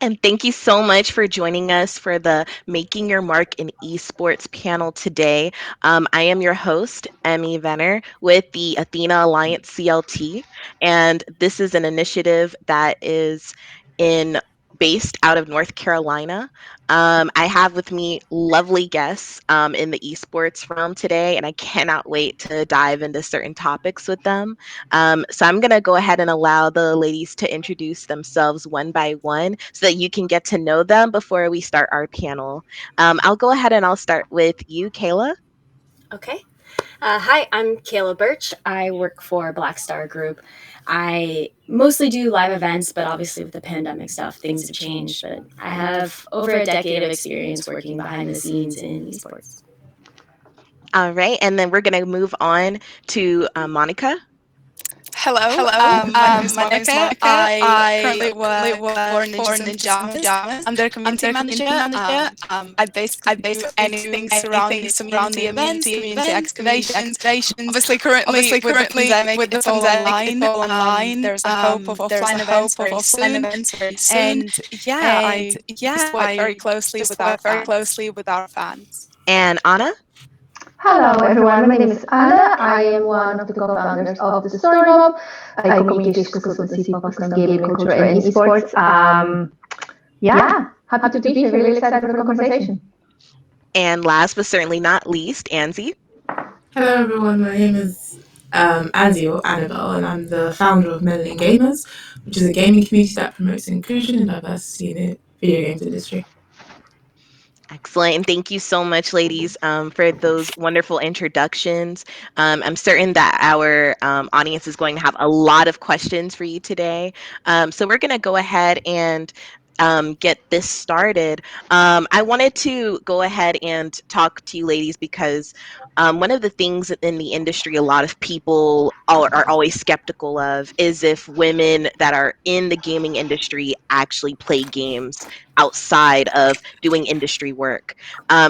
And thank you so much for joining us for the Making Your Mark in Esports panel today. I am your host, Emi Vener, with the Athena Alliance CLT, and this is an initiative that is in based out of North Carolina. I have with me lovely guests in the esports realm today, and I cannot wait to dive into certain topics with them. So I'm going to go ahead and allow the ladies to introduce themselves one by one so that you can get to know them before we start our panel. I'll go ahead and I'll start with you, Kaila. Okay. Hi, I'm Kaila Burtch. I work for Black Star Group. I mostly do live events, but obviously with the pandemic stuff, things have changed. But I have over a decade of experience working behind the scenes in esports. All right, and then we're going to move on to Monika. Hello, my name is Monika. I currently work for Ninjas and Pajamas. I'm their community manager. I basically do anything surrounding community events, community excavations. Obviously, currently with the pandemic, it's all online. There's a hope of offline events very soon. And I work very closely with our fans. And Anna? Hello everyone, my name is Anna. I am one of the co-founders of the Story Mob, a community consultancy focused on gaming culture and esports. Happy to be here, really excited for the conversation. And last but certainly not least, Anzi. Hello everyone, my name is Anzi or Annabel, and I'm the founder of Meddling Gamers, which is a gaming community that promotes inclusion and diversity in the video games industry. Excellent. And thank you so much, ladies, for those wonderful introductions. I'm certain that our audience is going to have a lot of questions for you today. So we're going to go ahead and get this started. I wanted to go ahead and talk to you ladies because one of the things in the industry a lot of people are always skeptical of is if women that are in the gaming industry actually play games outside of doing industry work.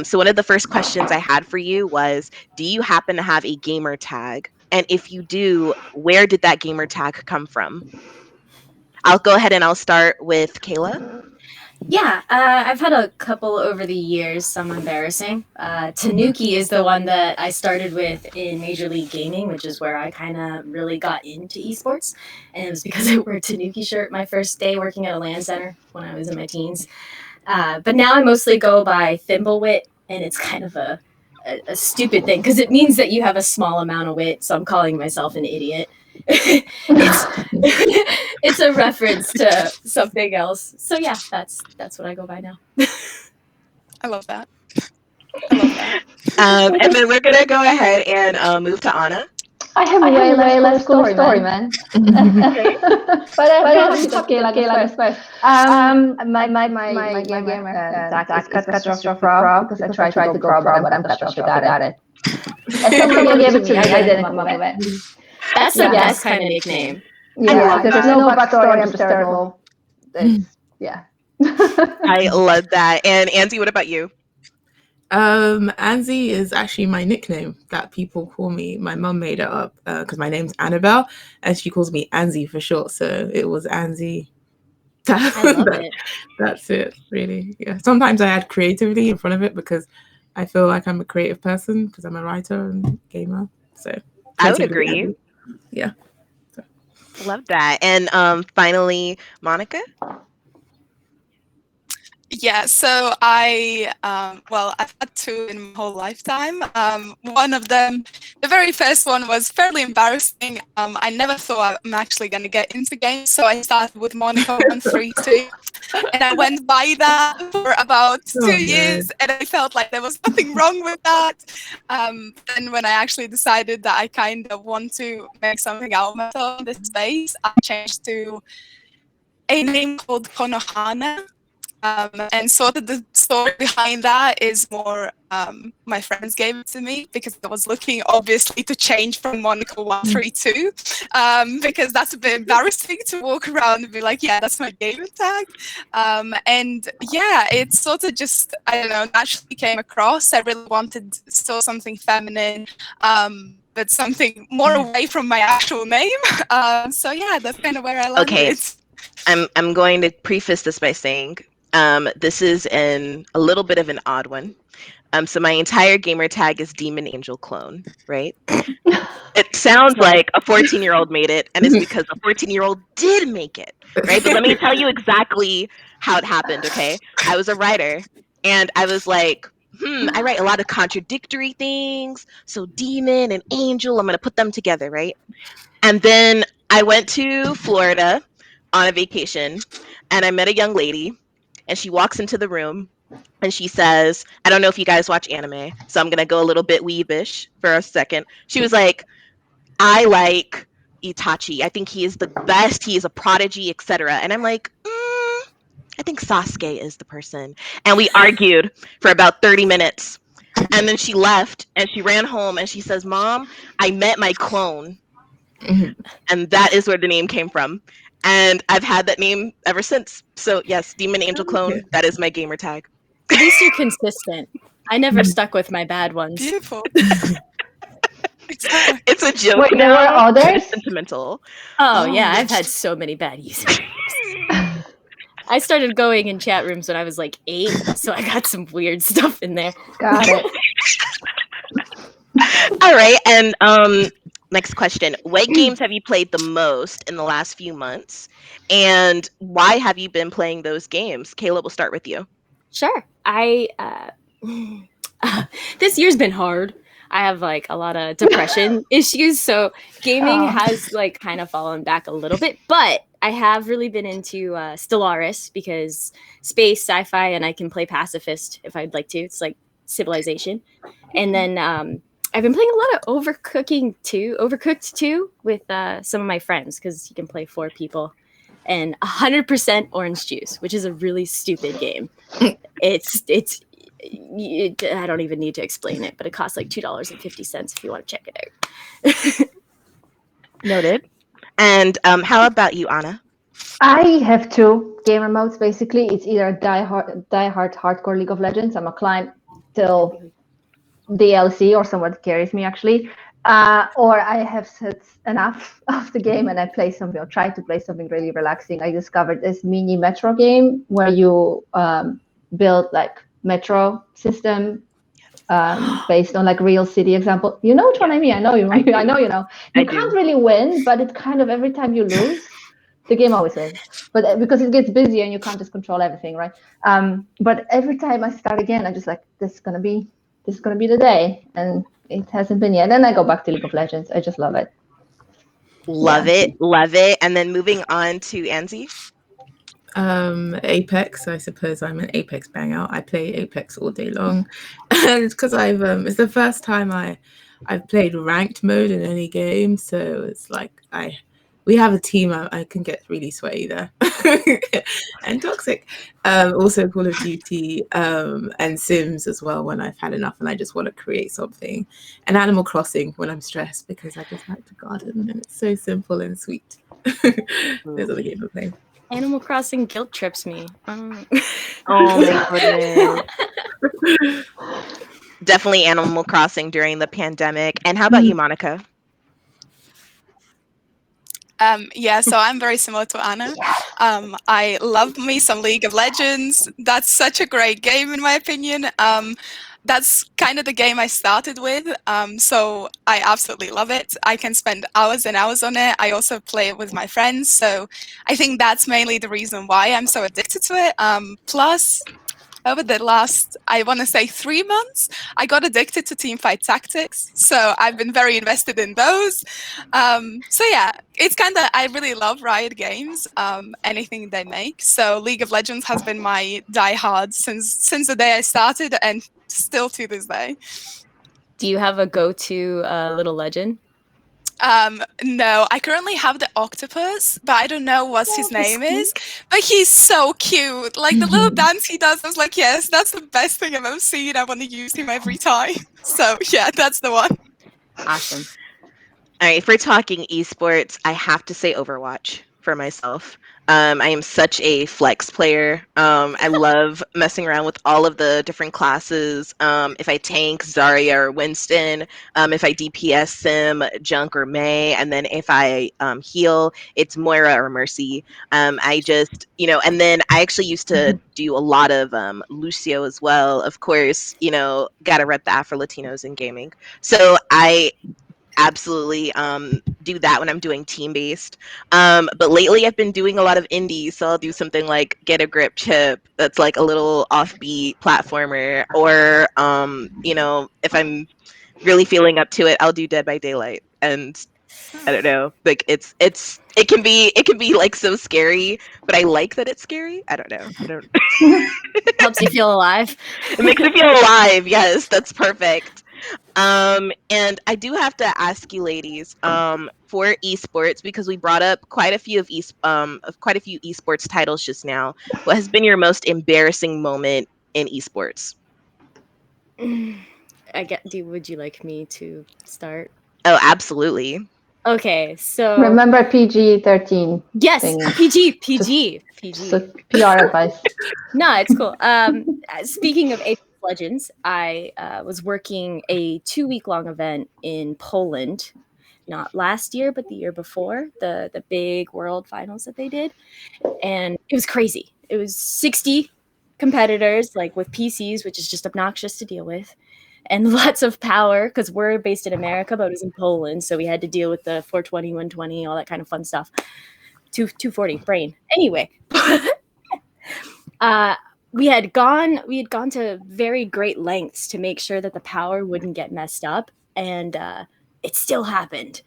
So one of the first questions I had for you was, do you happen to have a gamer tag? And if you do, where did that gamer tag come from? I'll go ahead and I'll start with Kaila. Yeah, I've had a couple over the years, some embarrassing. Tanuki is the one that I started with in Major League Gaming, which is where I kind of really got into esports. And it was because I wore a Tanuki shirt my first day working at a LAN center when I was in my teens. But now I mostly go by Thimblewit, and it's kind of a stupid thing because it means that you have a small amount of wit, so I'm calling myself an idiot. It's a reference to something else. So yeah, that's what I go by now. I love that. And then we're gonna go ahead and move to Anna. I have a way less story, man. But I'm happy to Kaila first. My gamer tag is catastrophe pro because I tried to go pro, but I'm catastrophic at it. And someone gave it to me. I didn't come up with it. That's the best kind of nickname. Yeah, there's no backstory. I'm just terrible. Yeah. I love that. And Anzi, what about you? Anzi is actually my nickname that people call me. My mum made it up because my name's Annabel, and she calls me Anzi for short. So it was Anzi. I love it. That's it, really. Yeah. Sometimes I add creativity in front of it because I feel like I'm a creative person because I'm a writer and gamer. So I would agree. Yeah. Love that. And finally, Monika? Yeah, so I've had two in my whole lifetime. One of them, the very first one was fairly embarrassing. I never thought I'm actually going to get into games, so I started with Monika 132, and I went by that for about 2 years, and I felt like there was nothing wrong with that. Then when I actually decided that I kind of want to make something out of myself in this space, I changed to a name called Konohana. And sort of the story behind that is more my friends gave it to me because I was looking obviously to change from Monika 132 because that's a bit embarrassing to walk around and be like, yeah, that's my gamer tag. And yeah, it sort of just, I don't know, naturally came across. I really wanted still something feminine, but something more away from my actual name. So yeah, that's kind of where I landed. Okay. I'm going to preface this by saying this is a little bit of an odd one. So my entire gamer tag is Demon Angel Clone, right? It sounds like a 14-year-old made it, and it's because a 14-year-old did make it, right? But let me tell you exactly how it happened, okay? I was a writer, and I was like, I write a lot of contradictory things. So demon and angel, I'm going to put them together, right? And then I went to Florida on a vacation, and I met a young lady, and she walks into the room, and she says, I don't know if you guys watch anime, so I'm going to go a little bit weebish for a second. She was like, I like Itachi. I think he is the best. He is a prodigy, etc. And I'm like, I think Sasuke is the person. And we argued for about 30 minutes. And then she left and she ran home and she says, Mom, I met my clone. And that is where the name came from. And I've had that name ever since. So yes, Demon Angel Clone, that is my gamer tag. At least you're consistent. I never stuck with my bad ones. Beautiful. It's a joke. Wait, there were others? It's sentimental. Oh yeah, I've had so many bad usernames. I started going in chat rooms when I was like 8, so I got some weird stuff in there. Got it. All right, and next question. What games have you played the most in the last few months? And why have you been playing those games? Kayla, we'll start with you. Sure. This year's been hard. I have like a lot of depression issues, so gaming has like kind of fallen back a little bit, but I have really been into Stellaris because space, sci-fi, and I can play pacifist if I'd like to. It's like Civilization. And then I've been playing a lot of Overcooked 2 with some of my friends because you can play 4 people. And 100% orange juice, which is a really stupid game. I don't even need to explain it, but it costs like $2.50 if you want to check it out. Noted. And how about you, Anna? I have 2 gamer modes, basically. It's either die hard hardcore League of Legends. I'm a client till DLC or someone carries me, actually. Or I have set enough of the game and I try to play something really relaxing. I discovered this mini metro game where you build like metro system based on like real city example. You know which one I mean? I know you know. You can't really win, but it's kind of every time you lose, the game always wins. But because it gets busy and you can't just control everything, right? But every time I start again, I'm just like, this is gonna be the day, and it hasn't been yet. Then I go back to League of Legends. I just love it. Love it. And then moving on to Anzi. Apex. I suppose I'm an Apex bang out. I play Apex all day long, and it's because it's the first time I've played ranked mode in any game. So it's like we have a team. I can get really sweaty there and toxic. Also Call of Duty and Sims as well when I've had enough and I just want to create something. And Animal Crossing when I'm stressed because I just like to garden and it's so simple and sweet. Those are the games I play. Animal Crossing guilt trips me. Oh my goodness. Definitely Animal Crossing during the pandemic. And how about you, Monika? So I'm very similar to Anna. I love me some League of Legends. That's such a great game in my opinion. That's kind of the game I started with, so I absolutely love it. I can spend hours and hours on it. I also play it with my friends, so I think that's mainly the reason why I'm so addicted to it. Plus, over the last, I want to say 3 months, I got addicted to Teamfight Tactics, so I've been very invested in those. So yeah, it's kind of, I really love Riot Games, anything they make. So League of Legends has been my diehard since the day I started and still to this day. Do you have a go-to little legend? No, I currently have the octopus, but I don't know what his name is. But he's so cute. Like the little dance he does, I was like, yes, that's the best thing I've ever seen. I want to use him every time. So yeah, that's the one. Awesome. All right, if we're talking esports, I have to say Overwatch for myself. I am such a flex player. I love messing around with all of the different classes. If I tank, Zarya or Winston. If I DPS, Sim, Junk or May. And then if I heal, it's Moira or Mercy. I just, and then I actually used to do a lot of Lucio as well. Of course, gotta rep the Afro Latinos in gaming. So I absolutely do that when I'm doing team based. But lately I've been doing a lot of indies, so I'll do something like Get a Grip Chip that's like a little offbeat platformer, or if I'm really feeling up to it, I'll do Dead by Daylight. And I don't know, like it can be like so scary, but I like that it's scary. I don't know. I don't. Helps you feel alive. It makes me feel alive. Yes, that's perfect. And I do have to ask you, ladies, for esports, because we brought up quite a few esports titles just now. What has been your most embarrassing moment in esports? Would you like me to start? Oh, absolutely. Okay, so Remember PG-13. yes, thing. PG. So PR advice. No, it's cool. Speaking of Apex Legends, I was working a 2-week-long event in Poland, not last year, but the year before, the big world finals that they did. And it was crazy. It was 60 competitors, like with PCs, which is just obnoxious to deal with, and lots of power because we're based in America, but it was in Poland. So we had to deal with the 420, 120, all that kind of fun stuff. 240 brain. Anyway. We had gone to very great lengths to make sure that the power wouldn't get messed up, and it still happened.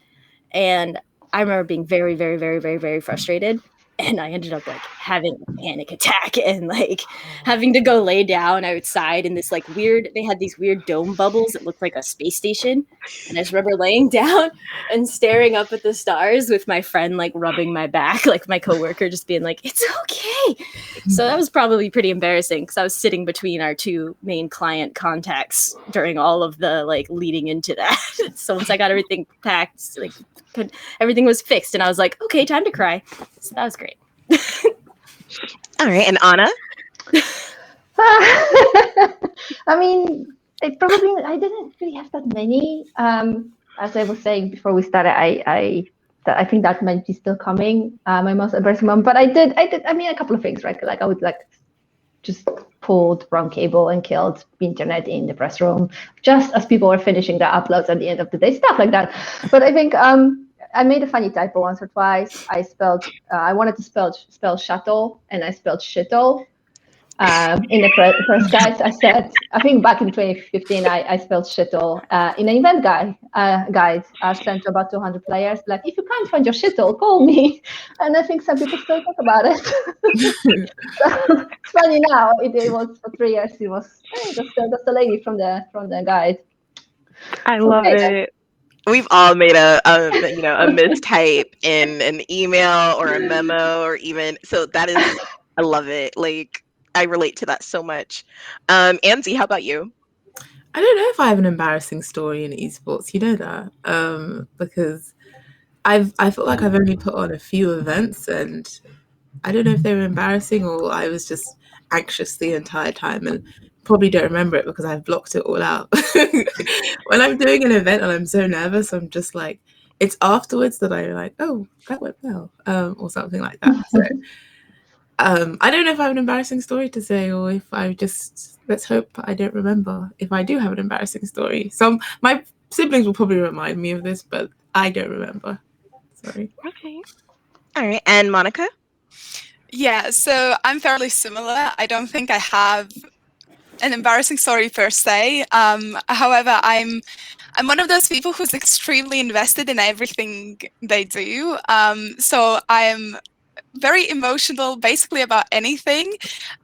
And I remember being very, very, very, very, very frustrated, and I ended up like having a panic attack and like having to go lay down outside in this like weird. They had these weird dome bubbles that looked like a space station, and I just remember laying down and staring up at the stars with my friend like rubbing my back, like my coworker just being like, "It's okay." So that was probably pretty embarrassing because I was sitting between our two main client contacts during all of the like leading into that. So once I got everything packed, like everything was fixed, and I was like, "Okay, time to cry." So that was great. All right, and Anna? I mean, I didn't really have that many. As I was saying before we started, I think that might be still coming. My most embarrassing moment, but I did. I mean, a couple of things, right? Like I would like just pulled the wrong cable and killed the internet in the press room just as people were finishing their uploads at the end of the day, stuff like that. But I think I made a funny typo once or twice. I wanted to spell shuttle and I spelled shittle. In the press guides, I think back in 2015, I spelled shittle in an event guide sent to about 200 players. Like, if you can't find your shittle, call me. And I think some people still talk about it. So, it's funny now. It was for 3 years. It was just the lady from the guide. I love it. We've all made a mistype in an email or a memo or even so. That is, I love it. Like, I relate to that so much. Anzi, how about you? I don't know if I have an embarrassing story in esports. You know that because I feel like I've only put on a few events, and I don't know if they were embarrassing or I was just anxious the entire time and probably don't remember it because I've blocked it all out. When I'm doing an event and I'm so nervous, I'm just like, it's afterwards that I'm like, oh, that went well, or something like that. So I don't know if I have an embarrassing story to say, or if let's hope I don't remember if I do have an embarrassing story. My siblings will probably remind me of this, but I don't remember. Sorry. Okay. All right. And Monika? Yeah, so I'm fairly similar. I don't think I have an embarrassing story per se. However, I'm one of those people who's extremely invested in everything they do. So I'm very emotional basically about anything.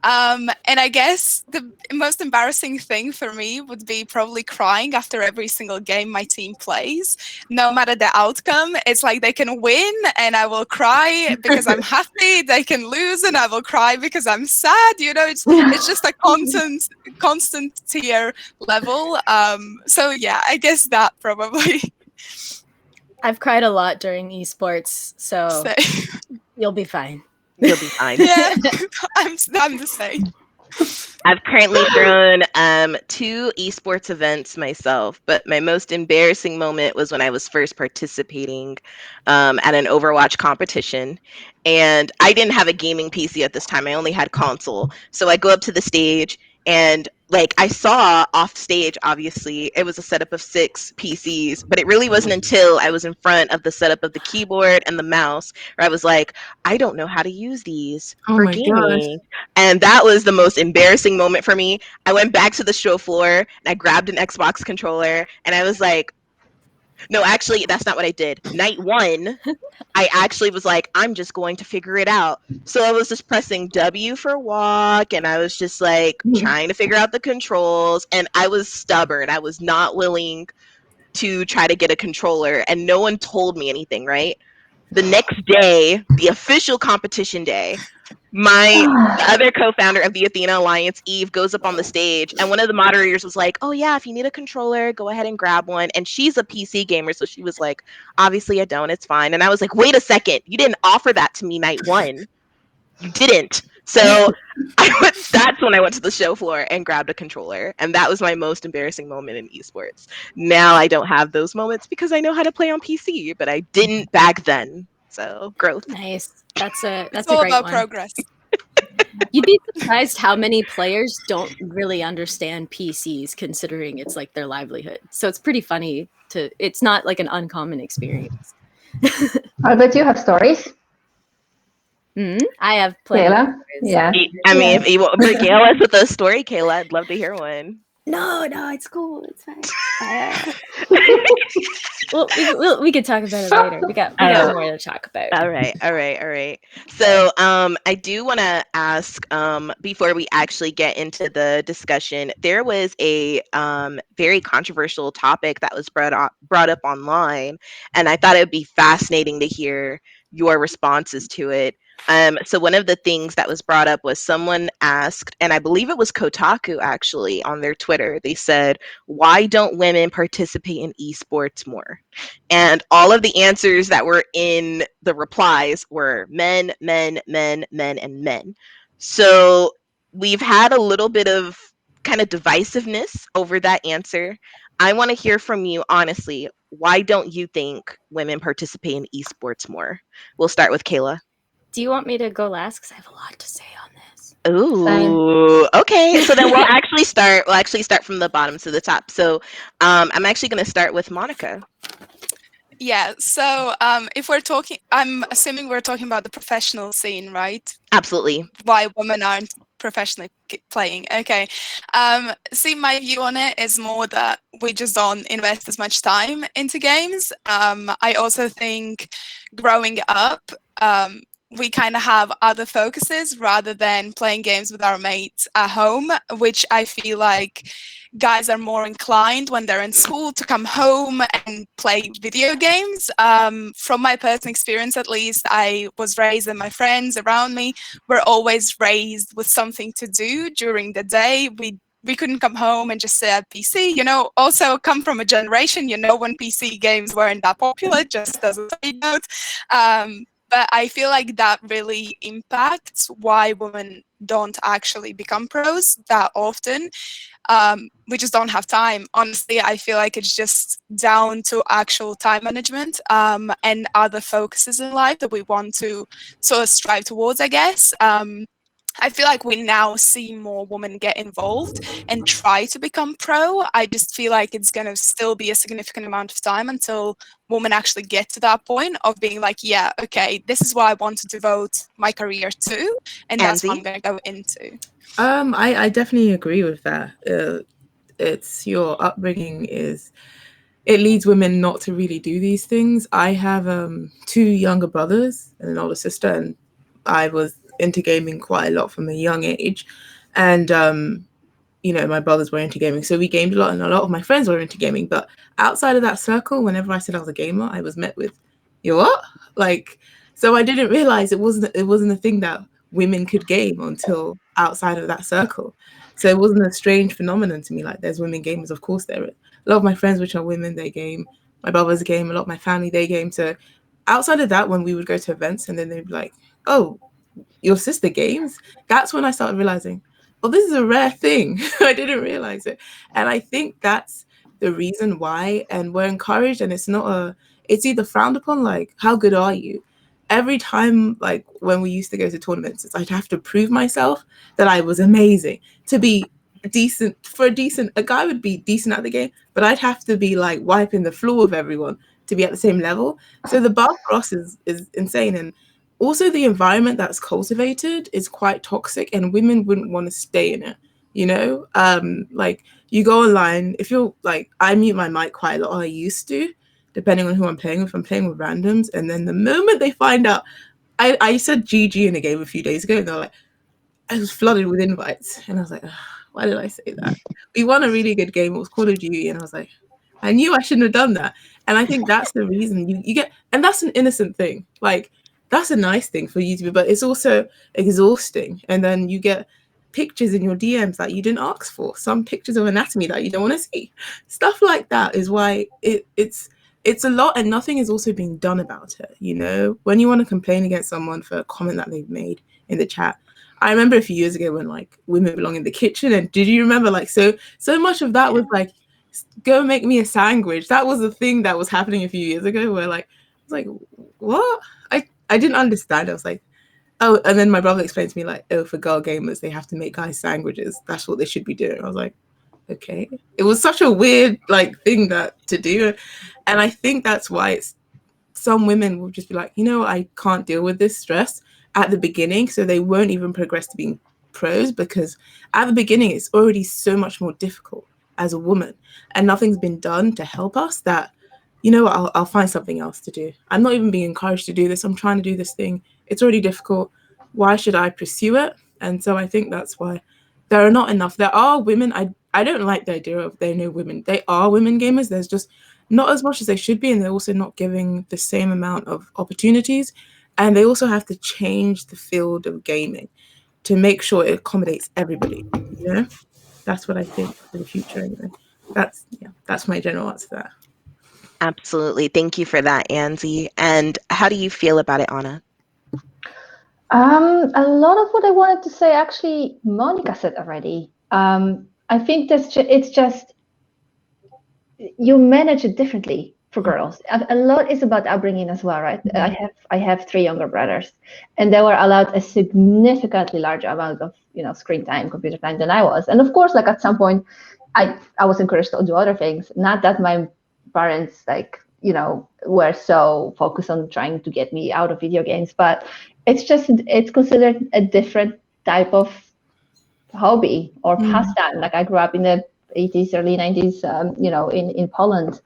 And I guess the most embarrassing thing for me would be probably crying after every single game my team plays. No matter the outcome, it's like they can win and I will cry because I'm happy. They can lose and I will cry because I'm sad. It's just a constant tear level. So yeah, I guess that probably. I've cried a lot during esports, so you'll be fine. You'll be fine. Yeah, I'm the same. I've currently thrown 2 esports events myself, but my most embarrassing moment was when I was first participating at an Overwatch competition. And I didn't have a gaming PC at this time, I only had console. So I go up to the stage, and like I saw off stage, obviously, it was a setup of 6 PCs, but it really wasn't until I was in front of the setup of the keyboard and the mouse where I was like, I don't know how to use these Oh for my gosh. gaming. And that was the most embarrassing moment for me. I went back to the show floor and I grabbed an Xbox controller and I was like, no, actually, that's not what I did. Night 1, I actually was like, I'm just going to figure it out. So I was just pressing W for walk and I was just like trying to figure out the controls. And I was stubborn. I was not willing to try to get a controller, and no one told me anything, right? The next day, the official competition day, the other co-founder of the Athena Alliance, Eve, goes up on the stage, and one of the moderators was like, "Oh yeah, if you need a controller, go ahead and grab one." And she's a PC gamer, so she was like, "Obviously, I don't. It's fine." And I was like, "Wait a second, you didn't offer that to me night 1. You didn't." So that's when I went to the show floor and grabbed a controller, and that was my most embarrassing moment in esports. Now I don't have those moments because I know how to play on PC, but I didn't back then. So growth. Nice. It's That's a all great about one. progress. You'd be surprised how many players don't really understand PCs, considering it's like their livelihood. So it's pretty funny it's not like an uncommon experience. I bet you have stories, I have plenty of Kayla. stories. Yeah. I mean, if you want to regale us with a story, Kayla, I'd love to hear one. No, it's cool. It's fine. Well, we could talk about it later. We got more to talk about. All right. So, I do want to ask, before we actually get into the discussion, there was a very controversial topic that was brought up online, and I thought it would be fascinating to hear your responses to it. So one of the things that was brought up was someone asked, and I believe it was Kotaku actually on their Twitter. They said, "Why don't women participate in esports more?" And all of the answers that were in the replies were men, men, men, men, and men. So we've had a little bit of kind of divisiveness over that answer. I want to hear from you honestly. Why don't you think women participate in esports more? We'll start with Kayla. Do you want me to go last? Because I have a lot to say on this. Ooh, okay. So then we'll actually start. We'll actually start from the bottom to the top. So, I'm actually going to start with Monika. Yeah, so if we're talking, I'm assuming we're talking about the professional scene, right? Absolutely. Why women aren't professionally playing. Okay. See, my view on it is more that we just don't invest as much time into games. I also think growing up, we kind of have other focuses rather than playing games with our mates at home, which I feel like guys are more inclined when they're in school to come home and play video games. From my personal experience, at least, I was raised and my friends around me were always raised with something to do during the day. We couldn't come home and just sit at PC, also come from a generation, when PC games weren't that popular, just as a side note. But I feel like that really impacts why women don't actually become pros that often. We just don't have time. Honestly, I feel like it's just down to actual time management and other focuses in life that we want to sort of strive towards, I guess. I feel like we now see more women get involved and try to become pro. I just feel like it's going to still be a significant amount of time until women actually get to that point of being like, yeah, okay, this is what I want to devote my career to, and that's what I'm going to go into. I definitely agree with that. It's your upbringing it leads women not to really do these things. I have 2 younger brothers and an older sister, and I was into gaming quite a lot from a young age. And my brothers were into gaming, so we gamed a lot, and a lot of my friends were into gaming. But outside of that circle, whenever I said I was a gamer, I was met with, "You what?" So I didn't realize it wasn't a thing that women could game until outside of that circle. So it wasn't a strange phenomenon to me. Like, there's women gamers, of course there is. A lot of my friends, which are women, they game. My brothers game. A lot of my family, they game. So outside of that, when we would go to events, and then they'd be like, "Oh, your sister games, that's when I started realizing, oh, this is a rare thing. I didn't realize it. And I think that's the reason why. And we're encouraged, and it's either frowned upon, like, how good are you? Every time, like when we used to go to tournaments, I'd have to prove myself that I was amazing. To be decent, a guy would be decent at the game, but I'd have to be like wiping the floor with everyone to be at the same level. So the bar for us is insane. And also the environment that's cultivated is quite toxic, and women wouldn't want to stay in it, you know? Like, you go online, if you're like, I mute my mic quite a lot, or I used to, depending on who I'm playing with. I'm playing with randoms, and then the moment they find out, I said GG in a game a few days ago, and they're like, I was flooded with invites, and I was like, why did I say that? We won a really good game, it was Call of Duty, and I was like, I knew I shouldn't have done that. And I think that's the reason you get, and that's an innocent thing, like, that's a nice thing for you to be, but it's also exhausting. And then you get pictures in your DMs that you didn't ask for, some pictures of anatomy that you don't want to see. Stuff like that is why it's a lot, and nothing is also being done about it, you know? When you want to complain against someone for a comment that they've made in the chat, I remember a few years ago when, like, women belong in the kitchen, and did you remember, like, so much of that was like, go make me a sandwich. That was a thing that was happening a few years ago, where, like, I was like, what? I didn't understand. I was like, oh, and then my brother explained to me, like, oh, for girl gamers, they have to make guys sandwiches. That's what they should be doing. I was like, okay. It was such a weird, like, thing to do. And I think that's why some women will just be like, you know, I can't deal with this stress at the beginning. So they won't even progress to being pros, because at the beginning, it's already so much more difficult as a woman, and nothing's been done to help us that, you know, I'll find something else to do. I'm not even being encouraged to do this. I'm trying to do this thing. It's already difficult. Why should I pursue it? And so I think that's why there are not enough. There are women. I don't like the idea of there are no women. They are women gamers. There's just not as much as they should be, and they're also not giving the same amount of opportunities. And they also have to change the field of gaming to make sure it accommodates everybody. You know, that's what I think for the future. Anyway, that's my general answer to that. Absolutely. Thank you for that, Anzi. And how do you feel about it, Anna? A lot of what I wanted to say, actually, Monika said already. I think it's just you manage it differently for girls. A lot is about upbringing as well, right? I have 3 younger brothers, and they were allowed a significantly larger amount of, you know, screen time, computer time than I was. And of course, like, at some point, I was encouraged to do other things. Not that my parents, like, you know, were so focused on trying to get me out of video games, but it's considered a different type of hobby or pastime. Like, I grew up in the 80s, early 90s, you know, in Poland.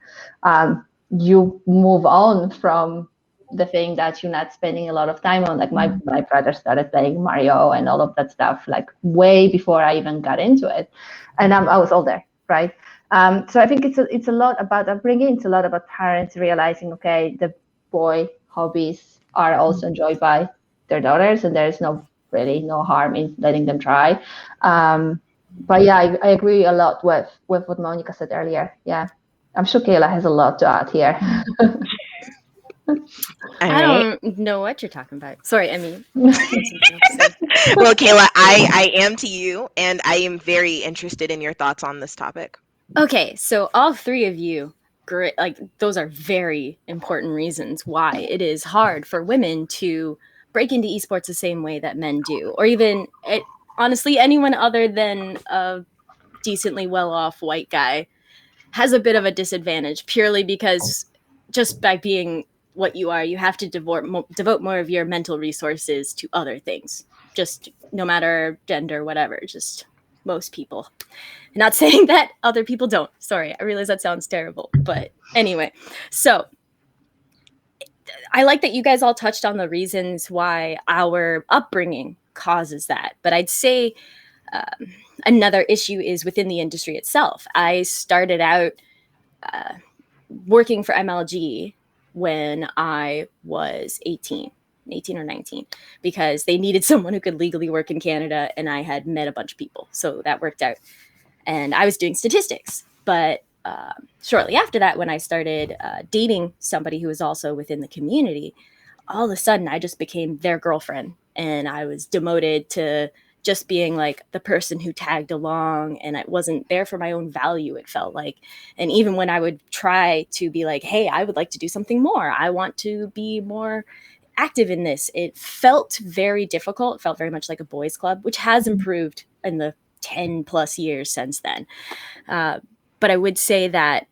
You move on from the thing that you're not spending a lot of time on. Like, my brother started playing Mario and all of that stuff, like, way before I even got into it, and I was older, right? So I think it's a lot about upbringing. It's a lot about parents realizing, okay, the boy hobbies are also enjoyed by their daughters, and there's really no harm in letting them try. But yeah, I agree a lot with what Monika said earlier. Yeah, I'm sure Kaila has a lot to add here. I don't know what you're talking about. Sorry, Emi. Well, Kaila, I am to you, and I am very interested in your thoughts on this topic. Okay, so all 3 of you, great, like, those are very important reasons why it is hard for women to break into esports the same way that men do, or even, honestly, anyone other than a decently well-off white guy has a bit of a disadvantage, purely because just by being what you are, you have to devote more of your mental resources to other things, just no matter gender, whatever, just most people. I'm not saying that other people don't. Sorry, I realize that sounds terrible. But anyway, so I like that you guys all touched on the reasons why our upbringing causes that. But I'd say another issue is within the industry itself. I started out working for MLG when I was 18 or 19, because they needed someone who could legally work in Canada, and I had met a bunch of people. So that worked out. And I was doing statistics. But shortly after that, when I started dating somebody who was also within the community, all of a sudden I just became their girlfriend. and I was demoted to just being like the person who tagged along, and I wasn't there for my own value, it felt like. And even when I would try to be like, hey, I would like to do something more, I want to be more active in this, it felt very difficult. It felt very much like a boys club, which has improved in the 10 plus years since then. But I would say that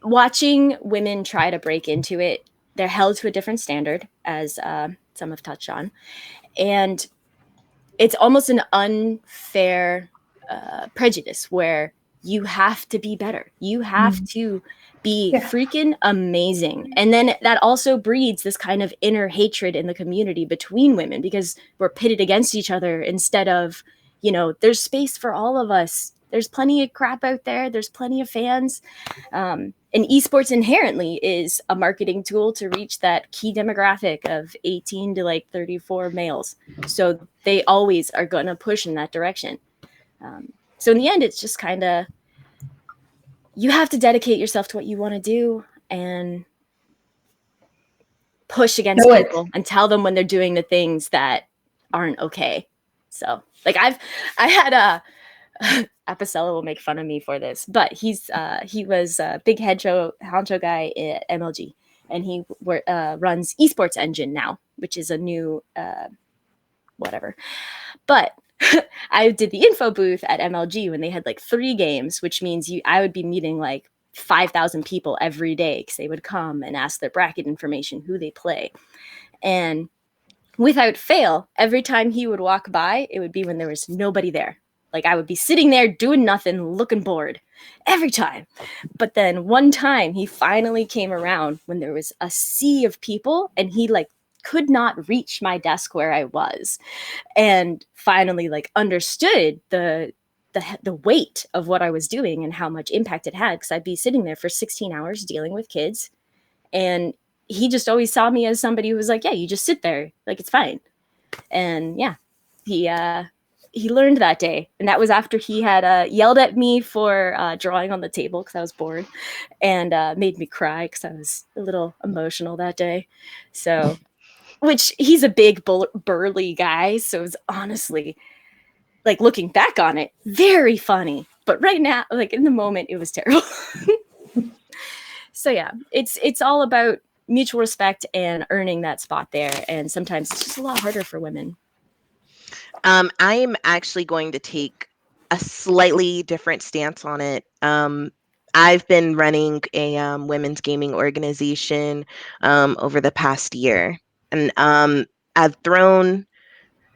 watching women try to break into it, they're held to a different standard, as some have touched on. And it's almost an unfair prejudice where you have to be better. You have to be freaking amazing. And then that also breeds this kind of inner hatred in the community between women, because we're pitted against each other instead of, you know, there's space for all of us. There's plenty of crap out there. There's plenty of fans. And esports inherently is a marketing tool to reach that key demographic of 18 to like 34 males. So they always are going to push in that direction. So in the end, it's just kind of, you have to dedicate yourself to what you want to do and push against people and tell them when they're doing the things that aren't okay. So like I had a, Apicella will make fun of me for this, but he was a big honcho guy at MLG, and he runs Esports Engine now, which is a new whatever. But I did the info booth at MLG when they had like 3 games, which means I would be meeting like 5,000 people every day, because they would come and ask their bracket information, who they play. And without fail, every time he would walk by, it would be when there was nobody there. Like I would be sitting there doing nothing, looking bored every time. But then one time he finally came around when there was a sea of people, and he like could not reach my desk where I was, and finally like understood the weight of what I was doing and how much impact it had, because I'd be sitting there for 16 hours dealing with kids, and he just always saw me as somebody who was like, yeah, you just sit there, like it's fine. And yeah, he learned that day, and that was after he had yelled at me for drawing on the table because I was bored, and made me cry because I was a little emotional that day. So, which he's a big burly guy, so it was honestly, like looking back on it, very funny. But right now, like in the moment, it was terrible. So yeah, it's all about mutual respect and earning that spot there, and sometimes it's just a lot harder for women. I'm actually going to take a slightly different stance on it. I've been running a women's gaming organization over the past year, and I've thrown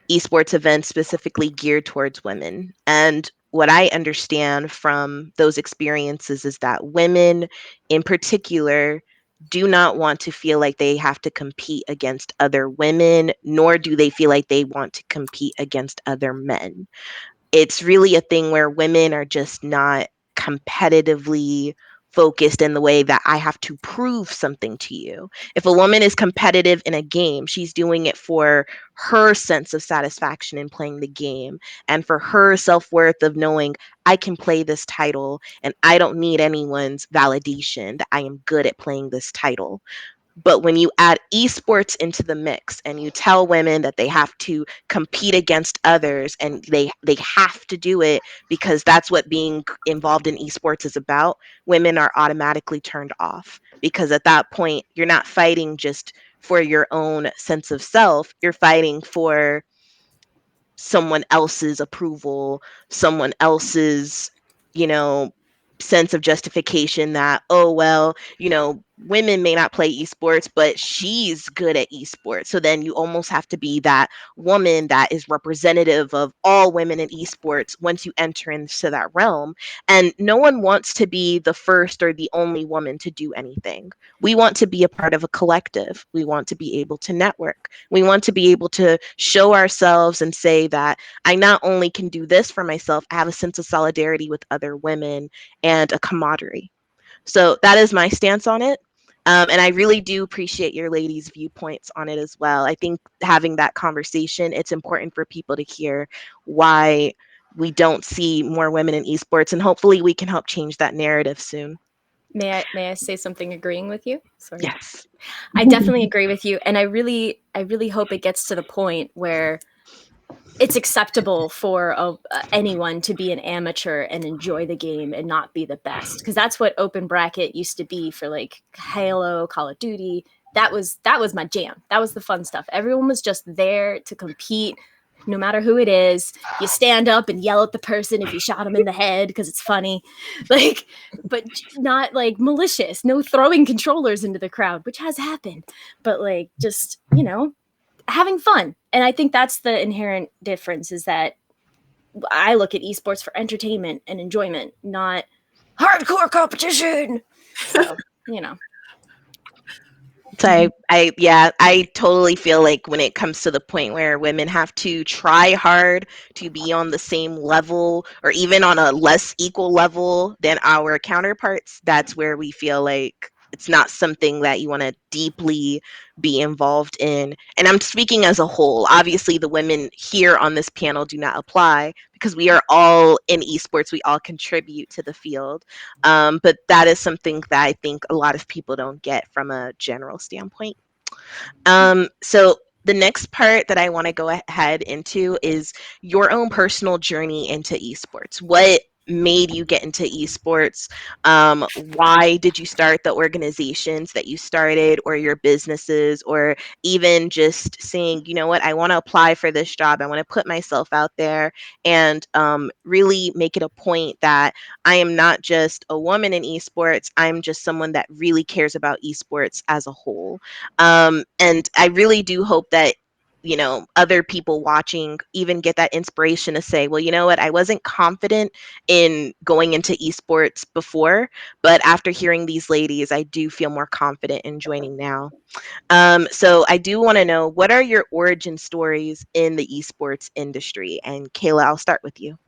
esports events specifically geared towards women. And what I understand from those experiences is that women in particular do not want to feel like they have to compete against other women, nor do they feel like they want to compete against other men. It's really a thing where women are just not competitively focused in the way that I have to prove something to you. If a woman is competitive in a game, she's doing it for her sense of satisfaction in playing the game, and for her self-worth of knowing I can play this title and I don't need anyone's validation that I am good at playing this title. But when you add esports into the mix and you tell women that they have to compete against others, and they have to do it because that's what being involved in esports is about, women are automatically turned off, because at that point you're not fighting just for your own sense of self, you're fighting for someone else's approval, someone else's, you know, sense of justification that, oh, well, you know, women may not play esports, but she's good at esports. So then you almost have to be that woman that is representative of all women in esports once you enter into that realm. And no one wants to be the first or the only woman to do anything. We want to be a part of a collective. We want to be able to network. We want to be able to show ourselves and say that I not only can do this for myself, I have a sense of solidarity with other women and a camaraderie. So that is my stance on it. And I really do appreciate your ladies' viewpoints on it as well. I think having that conversation, it's important for people to hear why we don't see more women in esports, and hopefully we can help change that narrative soon. May I say something agreeing with you? Sorry. Yes. I definitely agree with you, and I really hope it gets to the point where it's acceptable for anyone to be an amateur and enjoy the game and not be the best, because that's what open bracket used to be for like Halo, Call of Duty. That was my jam. That was the fun stuff. Everyone was just there to compete, no matter who it is. You stand up and yell at the person if you shot them in the head because it's funny, like, but not like malicious. No throwing controllers into the crowd, which has happened, but like just having fun. And I think that's the inherent difference, is that I look at esports for entertainment and enjoyment, not hardcore competition. So, So I totally feel like when it comes to the point where women have to try hard to be on the same level or even on a less equal level than our counterparts, that's where we feel like it's not something that you want to deeply be involved in. And I'm speaking as a whole. Obviously, the women here on this panel do not apply because we are all in esports. We all contribute to the field. But that is something that I think a lot of people don't get from a general standpoint. So the next part that I want to go ahead into is your own personal journey into esports. What made you get into esports? Why did you start the organizations that you started, or your businesses, or even just saying, you know what, I want to apply for this job. I want to put myself out there and really make it a point that I am not just a woman in esports. I'm just someone that really cares about esports as a whole. And I really do hope that other people watching even get that inspiration to say, well, you know what, I wasn't confident in going into esports before, but after hearing these ladies, I do feel more confident in joining now. So I do want to know, what are your origin stories in the esports industry? And Kaila, I'll start with you.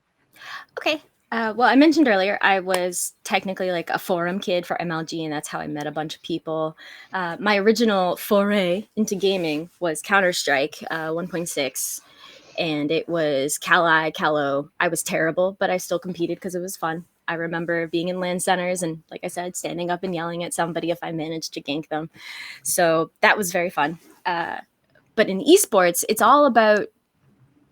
Okay. Well, I mentioned earlier I was technically like a forum kid for MLG, and that's how I met a bunch of people. My original foray into gaming was Counter-Strike 1.6, and it was Kali, Kalo. I was terrible, but I still competed because it was fun. I remember being in LAN centers and, like I said, standing up and yelling at somebody if I managed to gank them. So that was very fun. But in esports, it's all about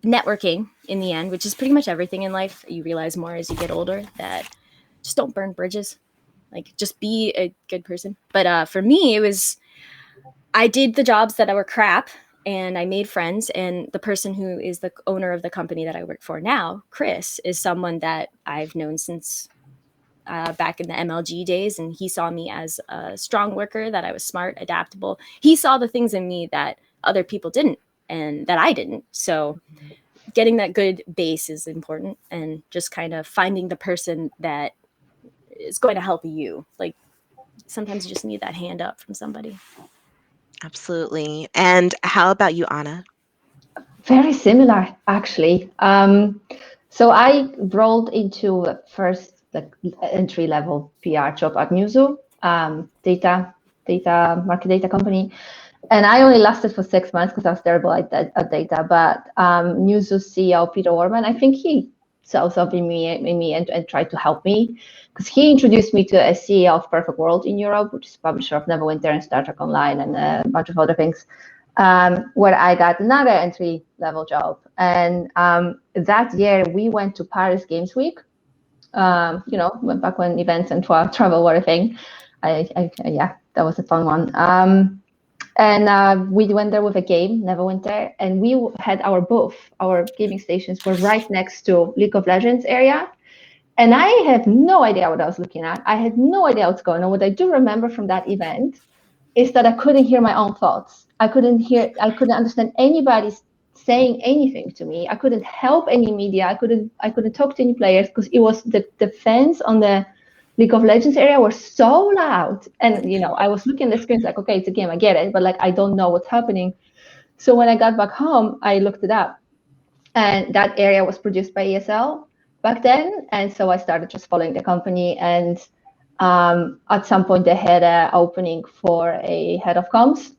networking in the end, which is pretty much everything in life. You realize more as you get older that just don't burn bridges. Like, just be a good person. But for me, it was, I did the jobs that were crap, and I made friends. And the person who is the owner of the company that I work for now, Chris, is someone that I've known since back in the MLG days. And he saw me as a strong worker, that I was smart, adaptable. He saw the things in me that other people didn't and that I didn't. So getting that good base is important, and just kind of finding the person that is going to help you. Like, sometimes you just need that hand up from somebody. Absolutely. And how about you, Anna? Very similar, actually. So I rolled into a first entry-level PR job at Newzoo, market data company. And I only lasted for 6 months because I was terrible at data. But Newzoo CEO Peter Warman, I think he saw something in me and tried to help me, because he introduced me to a CEO of Perfect World in Europe, which is publisher of Neverwinter and Star Trek Online and a bunch of other things, where I got another entry-level job. And that year we went to Paris Games Week. Back when events and travel were a thing. Yeah, that was a fun one. And we went there with a game, Neverwinter, and we had our booth. Our gaming stations were right next to League of Legends area. And I had no idea what I was looking at. I had no idea what's going on. What I do remember from that event is that I couldn't hear my own thoughts. I couldn't understand anybody saying anything to me. I couldn't help any media. I couldn't talk to any players, because it was the fans on the League of Legends area were so loud. And, I was looking at the screens like, okay, it's a game, I get it, but like, I don't know what's happening. So when I got back home, I looked it up, and that area was produced by ESL back then. And so I started just following the company, and at some point they had an opening for a head of comms,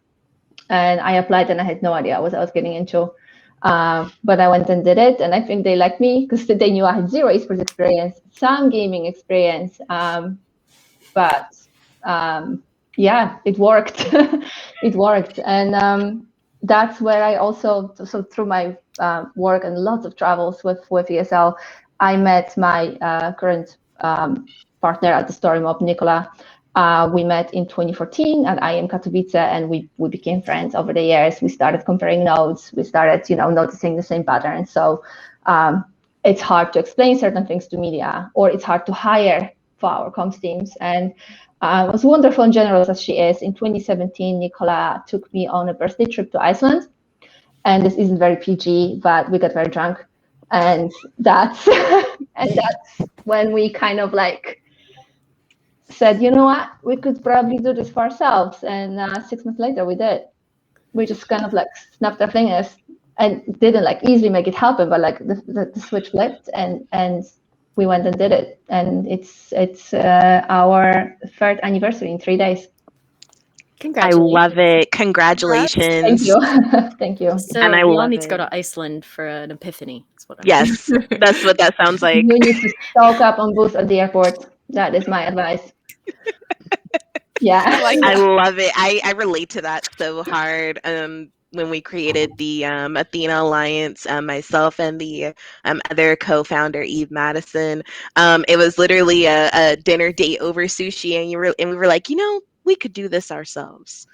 and I applied, and I had no idea what I was getting into. But I went and did it, and I think they liked me because they knew I had zero esports experience, some gaming experience, but yeah, it worked. It worked. And that's where I also, so through my work and lots of travels with ESL, I met my current partner at the story mob, Nicola. We met in 2014 at IM Katowice, and we became friends over the years. We started comparing notes. We started, noticing the same patterns. So it's hard to explain certain things to media, or it's hard to hire for our comms teams. And as wonderful and generous as she is, in 2017, Nicola took me on a birthday trip to Iceland. And this isn't very PG, but we got very drunk. And that's when we kind of like said, you know what, we could probably do this for ourselves. And 6 months later, we did. We just kind of like snapped our fingers and didn't like easily make it happen, but like the switch flipped, and we went and did it. And it's our third anniversary in 3 days. I Congratulations. love it. Congratulations. Thank you. Thank you. So And I we all love need to go it. to Iceland for an epiphany. Is what Yes, that's what that sounds like. You need to stock up on booze at the airport. That is my advice. Yeah. I like I that. love it. I relate to that so hard. When we created the Athena Alliance, myself and the other co-founder Eve Madison, it was literally a dinner date over sushi, and we were like, we could do this ourselves.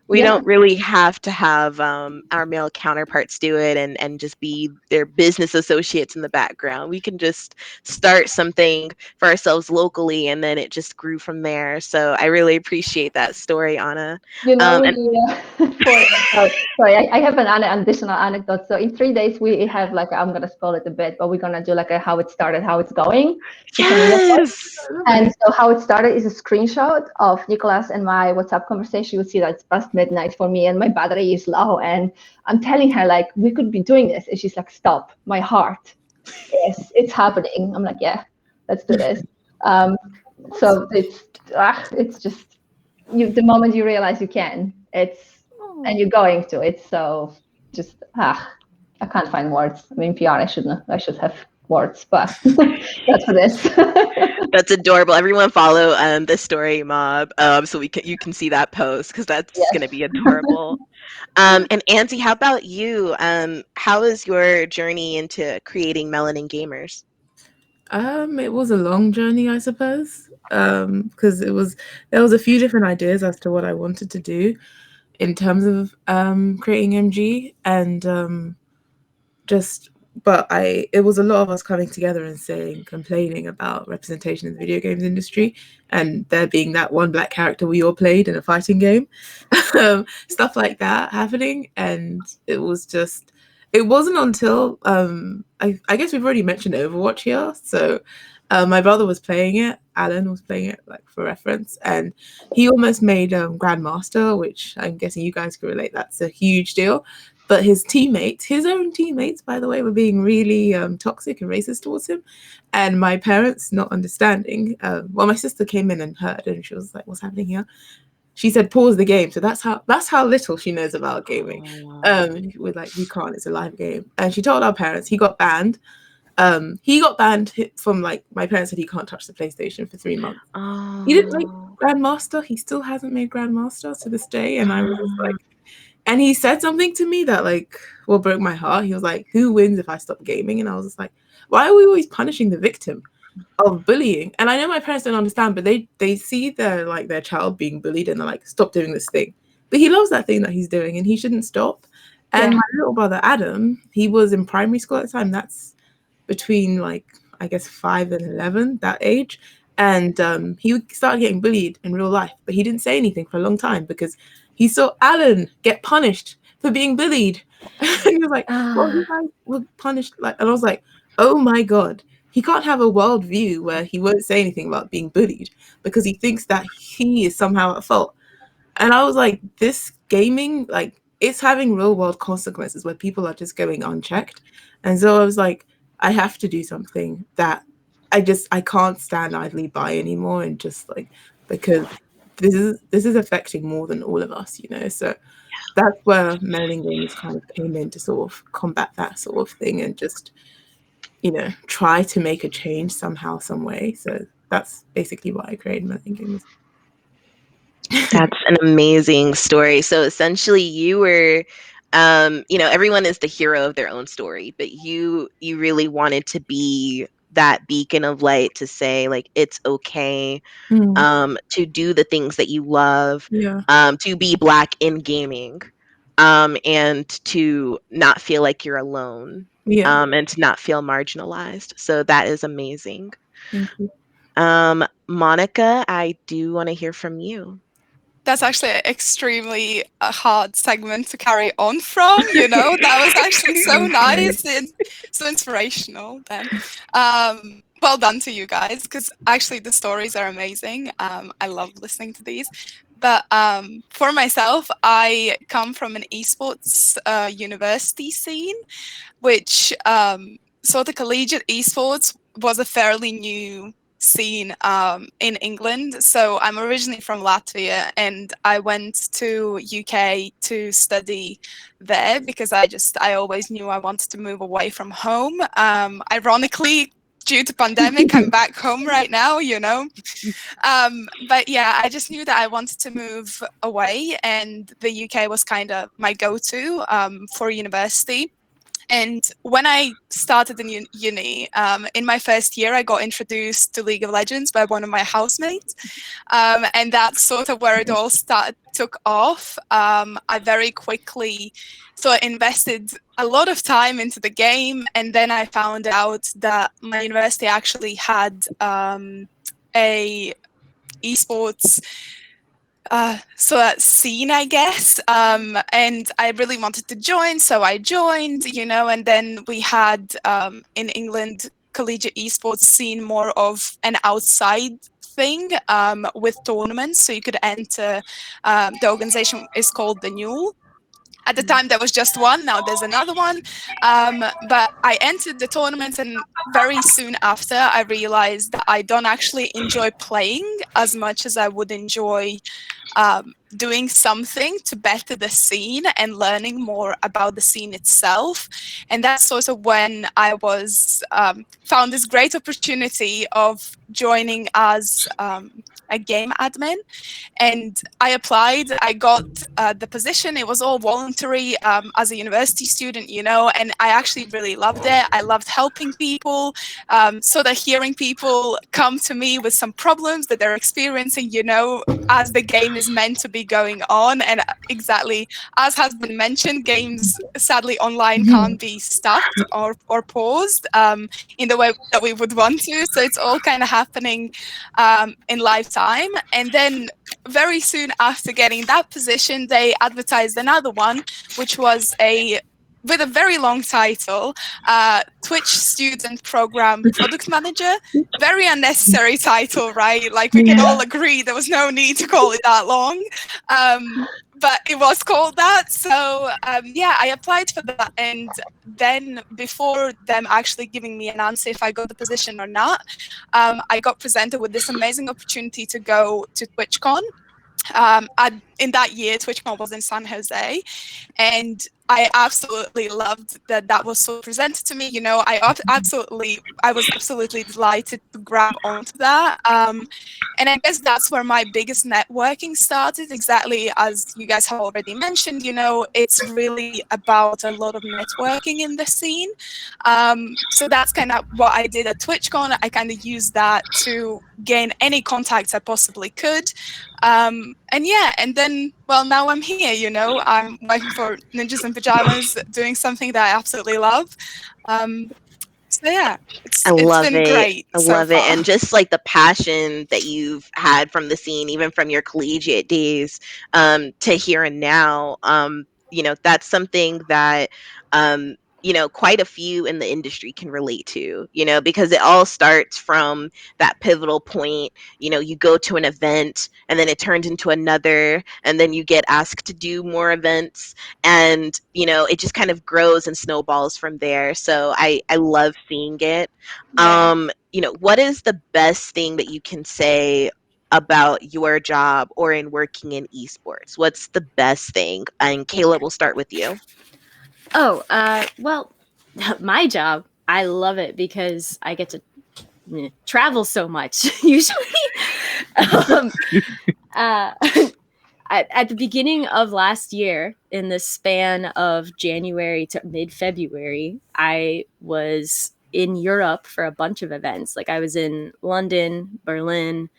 We Yeah. don't really have to have our male counterparts do it and just be their business associates in the background. We can just start something for ourselves locally, and then it just grew from there. So I really appreciate that story, Anna. And And sorry, I have an additional anecdote. So in 3 days, we have like, I'm gonna spoil it a bit, but we're gonna do like a how it started, how it's going. yes, And so how it started is a screenshot of Nicholas and my WhatsApp conversation. You see that it's past midnight for me and my battery is low. And I'm telling her like, we could be doing this. And she's like, stop, my heart. Yes, it's happening. I'm like, yeah, let's do this. So it's just, the moment you realize you can, and you're going to, it's so just, I can't find words. I mean, PR, I should have words, but that's what it is. that's adorable. Everyone follow the story mob so you can see that post, because that's Yes. gonna be adorable. And Auntie, how about you? How is your journey into creating Melanin Gamers? It was a long journey, I suppose, because there was a few different ideas as to what I wanted to do in terms of creating MG, and it was a lot of us coming together and complaining about representation in the video games industry, and there being that one black character we all played in a fighting game, stuff like that happening. And it wasn't until I guess we've already mentioned Overwatch here. So my brother was playing it, Alan was playing it, like for reference, and he almost made Grandmaster, which I'm guessing you guys can relate. That's a huge deal. But his own teammates, by the way, were being really toxic and racist towards him. And my parents, not understanding, my sister came in and heard, and she was like, "What's happening here?" She said, "Pause the game." So that's how little she knows about gaming. We're like, we can't. It's a live game. And she told our parents. He got banned. From, like, my parents said he can't touch the PlayStation for 3 months. He didn't like Grandmaster. He still hasn't made Grandmaster to this day. And I was just like. And he said something to me that broke my heart. He was like, "Who wins if I stop gaming?" And I was just like, why are we always punishing the victim of bullying? And I know my parents don't understand, but they see their child being bullied and they're like, "Stop doing this thing." But he loves that thing that he's doing and he shouldn't stop. And my little brother Adam, he was in primary school at the time. That's between I guess 5 and 11, that age. And he started getting bullied in real life, but he didn't say anything for a long time because he saw Alan get punished for being bullied. And he was like, "Well, you guys were punished." And I was like, oh my God, he can't have a worldview where he won't say anything about being bullied because he thinks that he is somehow at fault. And I was like, this gaming, it's having real world consequences where people are just going unchecked. And so I was like, I have to do something that I can't stand idly by anymore, and just because this is affecting more than all of us, So that's where Melanin Gamers kind of came in to sort of combat that sort of thing and just, try to make a change somehow, some way. So that's basically why I created Melanin Gamers. That's an amazing story. So essentially you were everyone is the hero of their own story, but you really wanted to be that beacon of light to say like it's okay Mm, to do the things that you love, yeah, to be Black in gaming, and to not feel like you're alone, yeah. and to not feel marginalized. So that is amazing. Thank you. Monica, I do want to hear from you. That's actually an extremely hard segment to carry on from, that was actually so nice and so inspirational then. Well done to you guys, because actually the stories are amazing. I love listening to these. But for myself, I come from an esports university scene, which sort of collegiate esports was a fairly new scene in England. So I'm originally from Latvia, and I went to UK to study there because I always knew I wanted to move away from home. Ironically, due to pandemic, I'm back home right now, But yeah, I just knew that I wanted to move away, and the UK was kind of my go-to for university. And when I started in uni, in my first year, I got introduced to League of Legends by one of my housemates. And that's sort of where it all took off. I very quickly invested a lot of time into the game. And then I found out that my university actually had a esports scene, I guess. And I really wanted to join, so I joined, and then we had in England collegiate esports scene more of an outside thing with tournaments. So you could enter, the organization is called the Newell. At the time, there was just one. Now there's another one. But I entered the tournament, and very soon after, I realized that I don't actually enjoy playing as much as I would enjoy doing something to better the scene and learning more about the scene itself. And that's sort of when I was found this great opportunity of joining as a game admin. And I applied. I got the position. It was all voluntary as a university student, and I actually really loved it. I loved helping people, sort of hearing people come to me with some problems that they're experiencing, as the game is meant to be going on. And exactly as has been mentioned, games sadly online can't be stopped or paused in the way that we would want to. So it's all kind of happening in lifetime. And then very soon after getting that position, they advertised another one, which was with a very long title, Twitch Student Program Product Manager. Very unnecessary title, right? Like we can all agree there was no need to call it that long. But it was called that. So I applied for that. And then before them actually giving me an answer if I got the position or not, I got presented with this amazing opportunity to go to TwitchCon. In that year, TwitchCon was in San Jose, and I absolutely loved that was so presented to me. I was absolutely delighted to grab onto that. And I guess that's where my biggest networking started, exactly as you guys have already mentioned. It's really about a lot of networking in the scene. So that's kind of what I did at TwitchCon. I kind of used that to gain any contacts I possibly could. And then, well, now I'm here, I'm working for Ninjas in Pajamas, doing something that I absolutely love. So yeah, it's been great I so love it. far. And just like the passion that you've had from the scene, even from your collegiate days, to here and now, that's something that, quite a few in the industry can relate to, because it all starts from that pivotal point. You go to an event and then it turns into another, and then you get asked to do more events, and, it just kind of grows and snowballs from there. So I love seeing it. Yeah. What is the best thing that you can say about your job or in working in esports? What's the best thing? And Kayla, we'll start with you. Oh, well, my job, I love it because I get to travel so much, usually. um, at the beginning of last year, in the span of January to mid-February, I was in Europe for a bunch of events. Like I was in London, Berlin,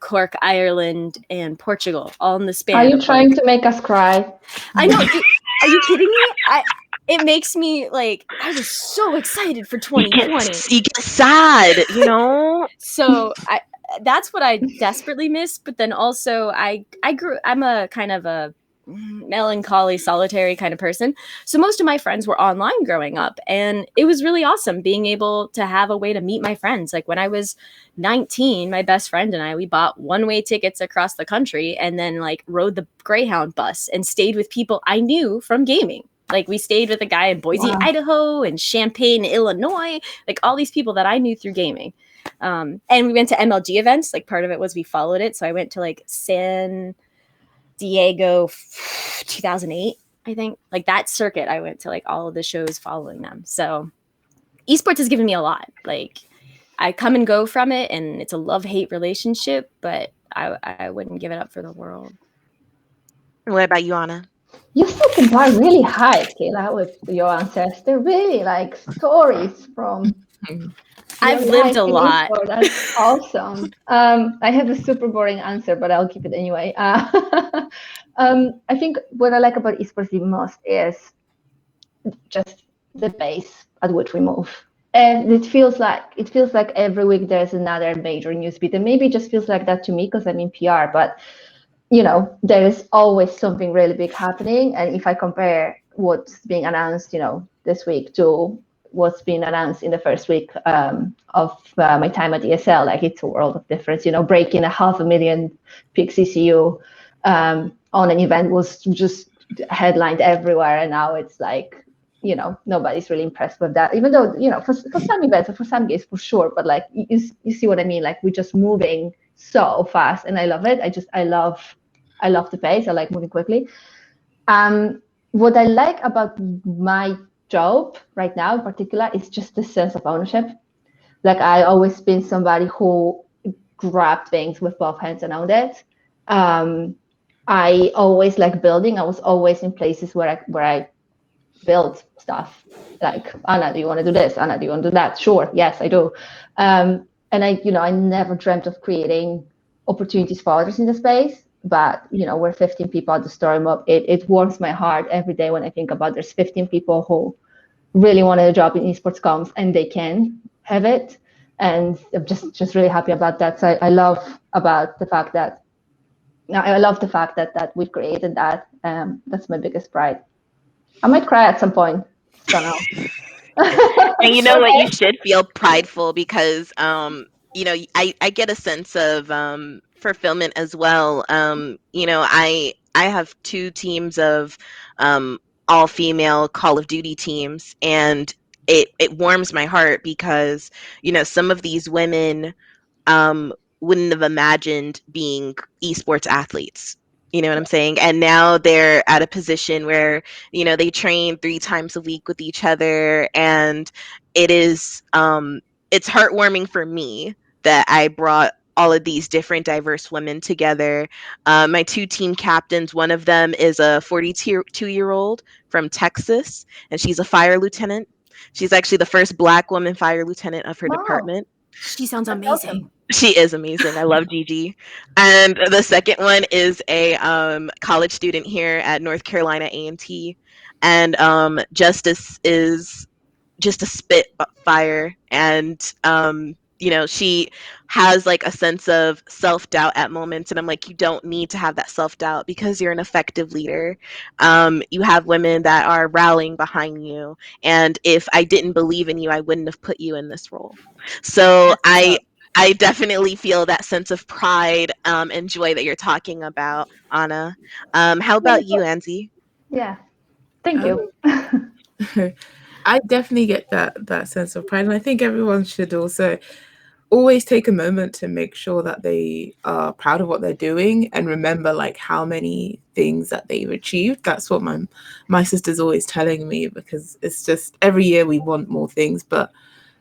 Cork, Ireland, and Portugal, all in the span. Are you of, trying to make us cry? I know. Are you kidding me? It makes me like, I was so excited for 2020. You get sad, you know? So that's what I desperately miss. But then also I'm a kind of a melancholy, solitary kind of person. So most of my friends were online growing up, and it was really awesome being able to have a way to meet my friends. Like when I was 19, my best friend and we bought one-way tickets across the country and then like rode the Greyhound bus and stayed with people I knew from gaming. Like we stayed with a guy in Boise, Idaho, and Champaign, Illinois, like all these people that I knew through gaming. And we went to MLG events. Like part of it was we followed it. So I went to like San Diego 2008, I think. Like that circuit, I went to like all of the shows following them. So esports has given me a lot. Like I come and go from it, and it's a love-hate relationship, but I wouldn't give it up for the world. What about you, Anna? You set the bar really high, Kaila, with your answers. They're really like stories from. I've lived a lot. That's awesome. I have a super boring answer, but I'll keep it anyway. I think what I like about esports the most is just the pace at which we move. And it feels like every week there's another major news beat. And maybe it just feels like that to me because I'm in PR, but you know, there is always something really big happening. And if I compare what's being announced, you know, this week to what's been announced in the first week of my time at ESL, like it's a world of difference. You know, breaking 500,000 peak CCU on an event was just headlined everywhere, and now it's like, you know, nobody's really impressed with that. Even though, you know, for some events or for some games, for sure, but like you see what I mean? Like we're just moving so fast, and I love it. I love the pace. I like moving quickly. What I like about my job right now in particular is just the sense of ownership. Like I always been somebody who grabbed things with both hands and owned it. I always like building. I was always in places where I build stuff. Like, Anna, do you want to do this? Anna, do you want to do that? Sure, yes, I do. And I never dreamt of creating opportunities for others in the space. But, you know, we're 15 people at the Story Mob. It warms my heart every day when I think about there's 15 people who really wanted a job in esports comms and they can have it. And I'm just really happy about that. So I love the fact that we've created that. That's my biggest pride. I might cry at some point. Don't know. And you know what? You should feel prideful because, you know, I get a sense of fulfillment as well. You know, I have two teams of all female Call of Duty teams, and it warms my heart because, you know, some of these women wouldn't have imagined being esports athletes. You know what I'm saying? And now they're at a position where, you know, they train 3 times a week with each other, and it is it's heartwarming for me that I brought all of these different diverse women together. My 2 team captains, one of them is a 42-year-old from Texas, and she's a fire lieutenant. She's actually the first Black woman fire lieutenant of her department. She sounds amazing. Awesome. She is amazing. I love Gigi. And the second one is a college student here at North Carolina A&T. And Justice is just a spitfire. And, you know, she has like a sense of self-doubt at moments. And I'm like, you don't need to have that self-doubt because you're an effective leader. You have women that are rallying behind you. And if I didn't believe in you, I wouldn't have put you in this role. So I definitely feel that sense of pride and joy that you're talking about, Anna. How about you, Anzi? Yeah. Thank you. I definitely get that sense of pride, and I think everyone should also always take a moment to make sure that they are proud of what they're doing and remember like how many things that they've achieved. That's what my sister's always telling me, because it's just every year we want more things, but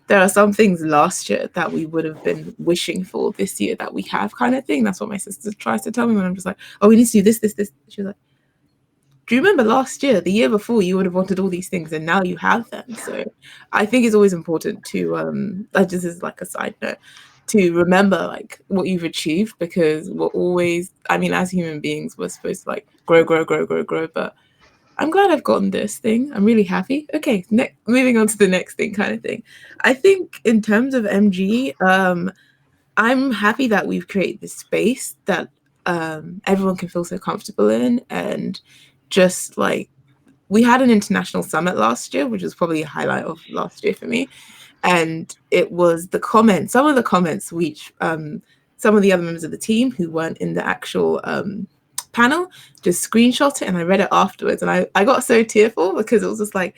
there are some things last year that we would have been wishing for this year that we have, kind of thing. That's what my sister tries to tell me when I'm just like, oh, we need to do this, this, this. She's like, do you remember last year, the year before, you would have wanted all these things and now you have them? So I think it's always important to, this is like a side note, to remember like what you've achieved, because we're always, I mean, as human beings, we're supposed to like grow, but I'm glad I've gotten this thing. I'm really happy. Okay, moving on to the next thing, kind of thing. I think in terms of MG, I'm happy that we've created this space that everyone can feel so comfortable in, and just like, we had an international summit last year, which was probably a highlight of last year for me. And it was some of the comments which some of the other members of the team who weren't in the actual panel just screenshot it, and I read it afterwards, and I got so tearful, because it was just like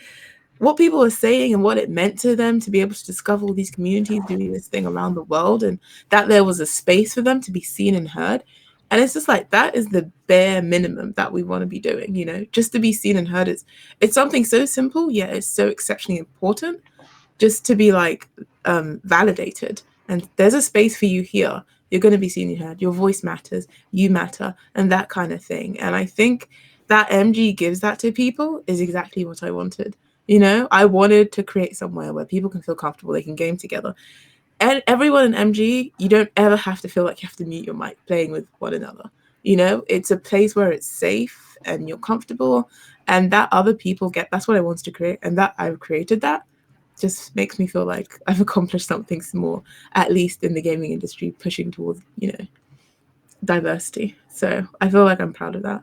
what people were saying and what it meant to them to be able to discover all these communities doing this thing around the world, and that there was a space for them to be seen and heard. And it's just like, that is the bare minimum that we want to be doing, you know, just to be seen and heard. It's something so simple, yet it's so exceptionally important, just to be like validated. And there's a space for you here. You're going to be seen and heard. Your voice matters. You matter, and that kind of thing. And I think that MG gives that to people is exactly what I wanted. You know, I wanted to create somewhere where people can feel comfortable, they can game together. And everyone in MG, you don't ever have to feel like you have to mute your mic playing with one another. You know, it's a place where it's safe and you're comfortable, and that other people get, that's what I wanted to create. And that I've created that just makes me feel like I've accomplished something small, at least in the gaming industry, pushing towards, you know, diversity. So I feel like I'm proud of that.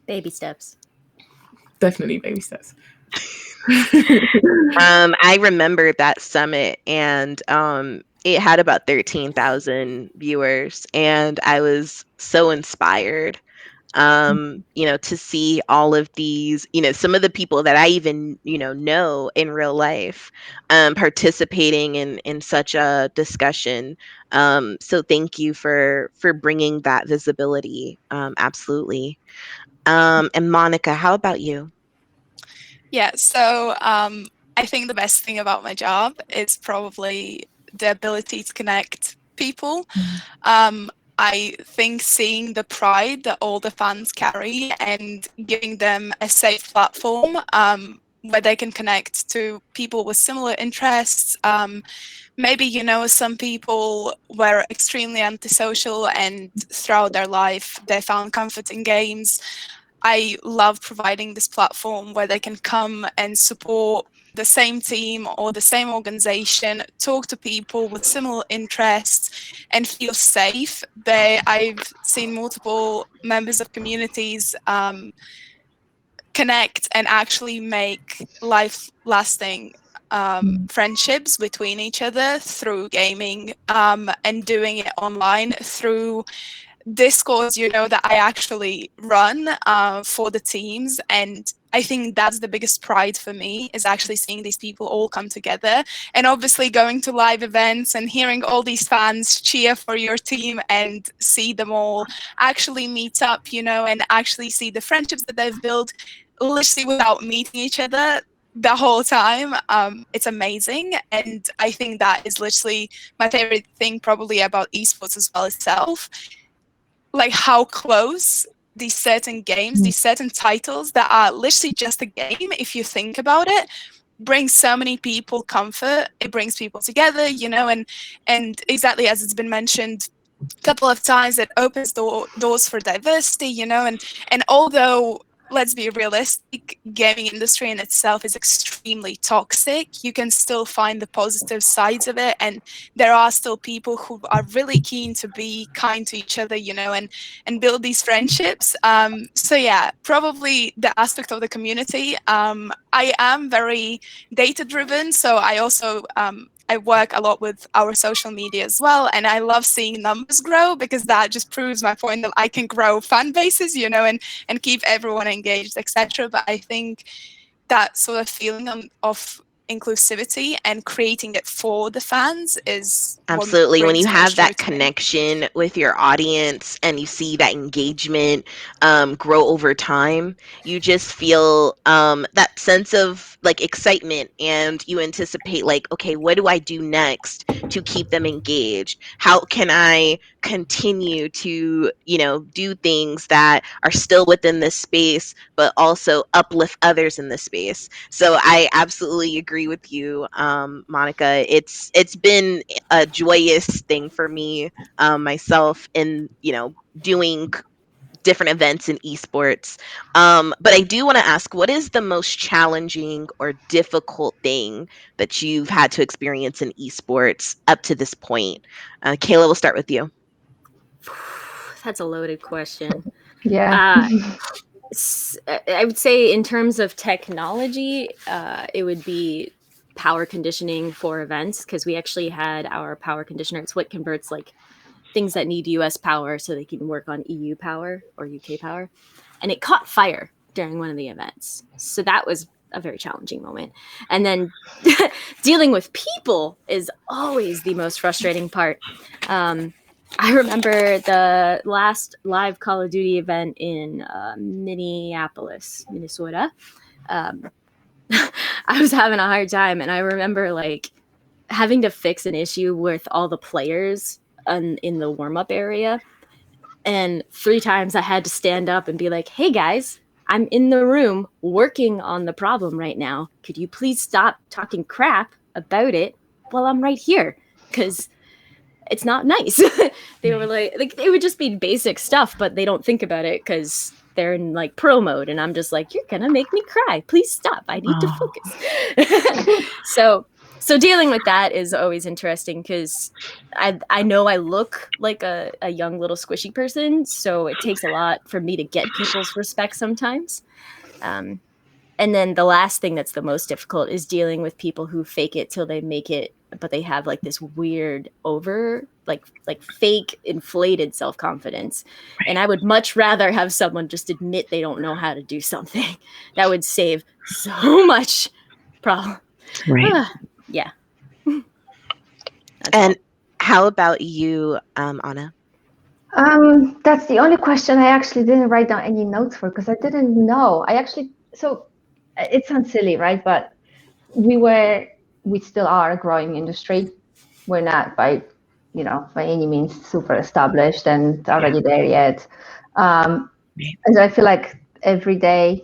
Baby steps. Definitely baby steps. I remember that summit, and it had about 13,000 viewers, and I was so inspired, you know, to see all of these, you know, some of the people that I even, you know in real life, participating in such a discussion. So thank you for bringing that visibility. Absolutely. And Monica, how about you? Yeah, so I think the best thing about my job is probably the ability to connect people. I think seeing the pride that all the fans carry and giving them a safe platform where they can connect to people with similar interests. Maybe, you know, some people were extremely antisocial and throughout their life they found comfort in games. I love providing this platform where they can come and support the same team or the same organization, talk to people with similar interests, and feel safe. I've seen multiple members of communities connect and actually make life-lasting friendships between each other through gaming, and doing it online through Discords, you know, that I actually run for the teams. And I think that's the biggest pride for me, is actually seeing these people all come together, and obviously going to live events and hearing all these fans cheer for your team and see them all actually meet up, you know, and actually see the friendships that they've built literally without meeting each other the whole time. It's amazing. And I think that is literally my favorite thing probably about esports as well itself. Like how close these certain games, these certain titles that are literally just a game, if you think about it, brings so many people comfort. It brings people together, you know, and exactly as it's been mentioned a couple of times, it opens doors for diversity, you know, and although, let's be realistic, gaming industry in itself is extremely toxic, you can still find the positive sides of it, and there are still people who are really keen to be kind to each other, you know, and build these friendships. So yeah, probably the aspect of the community. I am very data driven, so I also I work a lot with our social media as well, and I love seeing numbers grow, because that just proves my point that I can grow fan bases, you know, and keep everyone engaged, etc. But I think that sort of feeling of inclusivity and creating it for the fans is Absolutely. what When you brings have most joy that to me. connection with your audience and you see that engagement grow over time, you just feel that sense of like excitement, and you anticipate like, okay, what do I do next to keep them engaged? How can I continue to, do things that are still within this space, but also uplift others in this space? So I absolutely agree with you, Monica. It's been a joyous thing for me, myself, in doing different events in esports. But I do want to ask, what is the most challenging or difficult thing that you've had to experience in esports up to this point? Kaila, we'll start with you. That's a loaded question. Yeah. Uh, I would say in terms of technology, it would be power conditioning for events, because we actually had our power conditioner. It's what converts like things that need US power so they can work on EU power or UK power. And it caught fire during one of the events. So that was a very challenging moment. And then dealing with people is always the most frustrating part. I remember the last live Call of Duty event in Minneapolis, Minnesota. Um, I was having a hard time, and I remember like having to fix an issue with all the players in the warm up area. And 3 times I had to stand up and be like, hey guys, I'm in the room working on the problem right now. Could you please stop talking crap about it while I'm right here? Because it's not nice. They were like it would just be basic stuff, but they don't think about it because they're in like pro mode. And I'm just like, you're going to make me cry. Please stop. I need to focus. So dealing with that is always interesting because I know I look like a young little squishy person, so it takes a lot for me to get people's respect sometimes. And then the last thing that's the most difficult is dealing with people who fake it till they make it, but they have like this weird like fake inflated self-confidence. Right. And I would much rather have someone just admit they don't know how to do something. That would save so much problem. Right. Yeah. And how about you, Anna? That's the only question I actually didn't write down any notes for, because I didn't know. So it sounds silly, right? But we still are a growing industry. We're not by any means super established and already there yet. And so I feel like every day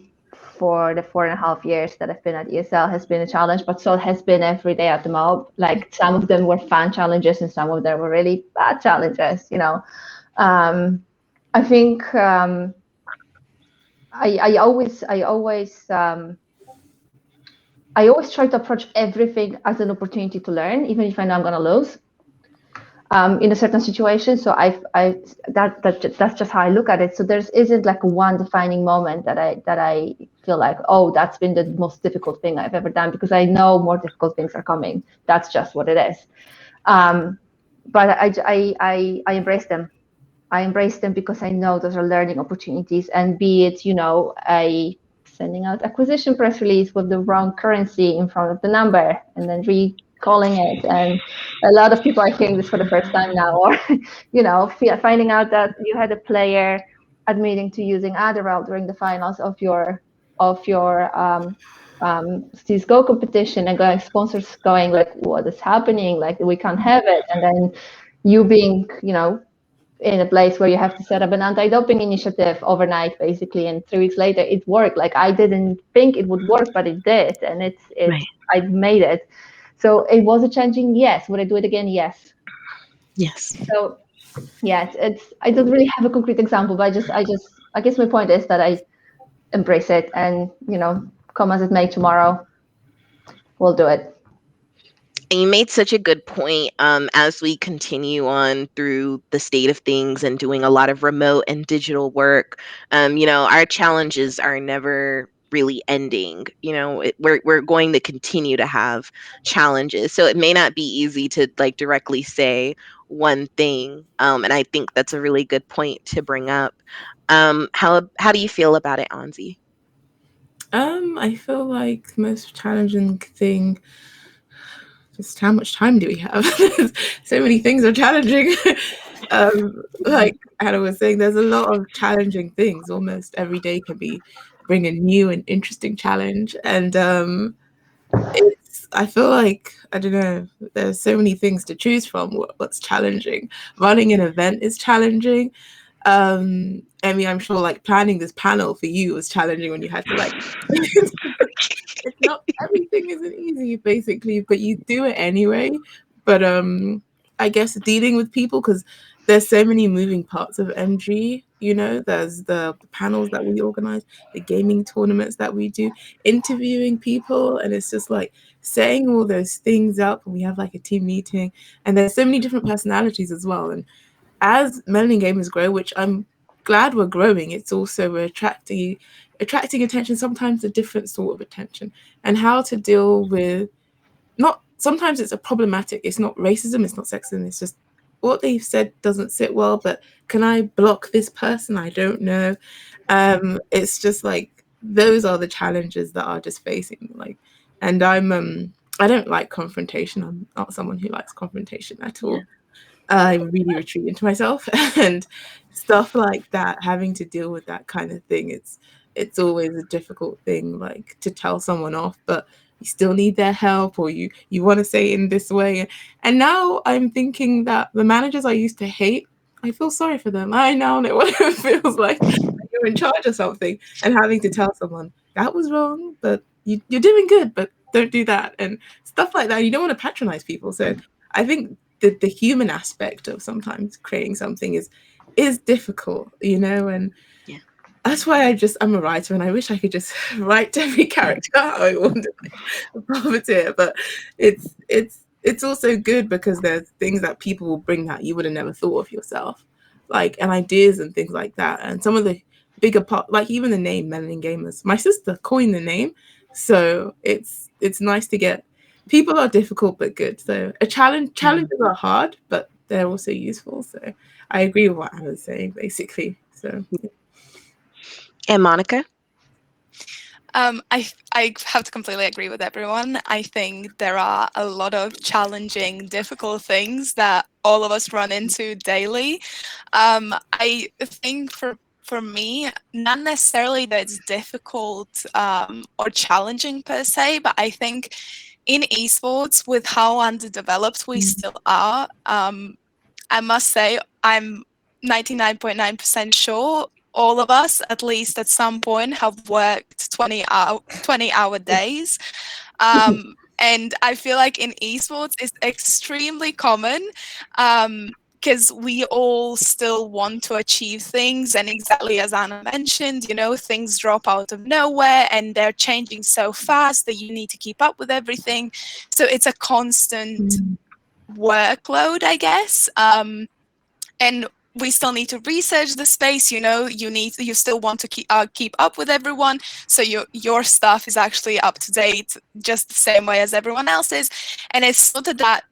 for the 4.5 years that I've been at ESL has been a challenge, but so has been every day at the mob. Like some of them were fun challenges and some of them were really bad challenges, I think I always try to approach everything as an opportunity to learn, even if I know I'm going to lose in a certain situation. So that's just how I look at it. So there isn't like one defining moment that I feel like, oh, that's been the most difficult thing I've ever done, because I know more difficult things are coming. That's just what it is. But I embrace them. I embrace them because I know those are learning opportunities, and be it, sending out acquisition press release with the wrong currency in front of the number and then recalling it. And a lot of people are hearing this for the first time now, or, finding out that you had a player admitting to using Adderall during the finals of your CSGO competition, and sponsors going like, what is happening? Like, we can't have it. And then you being, in a place where you have to set up an anti-doping initiative overnight, basically, and 3 weeks later it worked. Like, I didn't think it would work, but it did, and Right. I made it. So it was a challenging, yes. Would I do it again? Yes. So yeah, I don't really have a concrete example, but I guess my point is that I embrace it, and come as it may tomorrow, we'll do it. And you made such a good point, as we continue on through the state of things and doing a lot of remote and digital work. Our challenges are never really ending. We're going to continue to have challenges. So it may not be easy to like directly say one thing. And I think that's a really good point to bring up. How do you feel about it, Anzi? I feel like the most challenging thing, just how much time do we have? So many things are challenging. Like Anna was saying, there's a lot of challenging things. Almost every day can bring a new and interesting challenge. And I feel like, I don't know, there's so many things to choose from. What's challenging? Running an event is challenging. Emi, I'm sure like planning this panel for you was challenging when you had to like it's not, everything isn't easy basically, but you do it anyway. But I guess dealing with people, because there's so many moving parts of MG, you know, there's the panels that we organize, the gaming tournaments that we do, interviewing people, and it's just like setting all those things up, and we have like a team meeting, and there's so many different personalities as well. And as Melanin Gamers grow, which I'm glad we're growing, it's also we're attracting attention, sometimes a different sort of attention, and how to deal with, not sometimes it's a problematic, it's not racism, it's not sexism, it's just what they've said doesn't sit well, but can I block this person? I don't know. It's just like those are the challenges that are just facing, like, and I don't like confrontation. I'm not someone who likes confrontation at all. I really retreat into myself and stuff like that, having to deal with that kind of thing. It's always a difficult thing, like to tell someone off, but you still need their help, or you want to say it in this way. And now I'm thinking that the managers I used to hate, I feel sorry for them. I now know what it feels like when you're in charge of something and having to tell someone that was wrong, but you're doing good, but don't do that, and stuff like that. You don't want to patronize people. So I think the human aspect of sometimes creating something is difficult, you know, and Yeah. that's why I'm a writer, and I wish I could just write every character how I wanted, like a puppeteer. But it's also good because there's things that people will bring that you would have never thought of yourself, like, and ideas and things like that. And some of the bigger part, like even the name Melanin Gamers, my sister coined the name, so it's nice to get. People are difficult but good. So challenges are hard, but they're also useful. So I agree with what Anna's saying, basically. So And Monica? I have to completely agree with everyone. I think there are a lot of challenging, difficult things that all of us run into daily. I think for me, not necessarily that it's difficult or challenging per se, but I think in esports, with how underdeveloped we still are, I must say I'm 99.9% sure all of us, at least at some point, have worked 20-hour days. And I feel like in esports it's extremely common because we all still want to achieve things. And exactly as Anna mentioned, you know, things drop out of nowhere and they're changing so fast that you need to keep up with everything. So it's a constant workload, I guess. And we still need to research the space, you know, you still want to keep up with everyone, so your stuff is actually up to date just the same way as everyone else's. And it's sort of that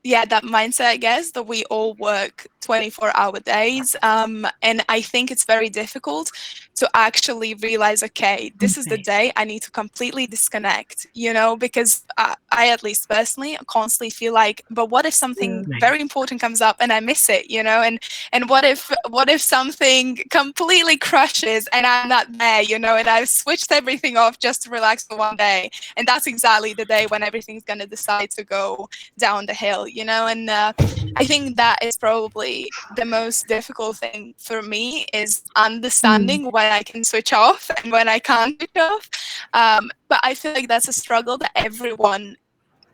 mindset, I guess, that we all work 24-hour days, and I think it's very difficult to actually realize, okay, this is the day I need to completely disconnect, you know, because I at least personally constantly feel like, but what if something very important comes up and I miss it, you know, and what if something completely crushes and I'm not there, you know, and I've switched everything off just to relax for one day, and that's exactly the day when everything's going to decide to go down the hill, you know. And I think that is probably the most difficult thing for me, is understanding when I can switch off and when I can't switch off. But I feel like that's a struggle that everyone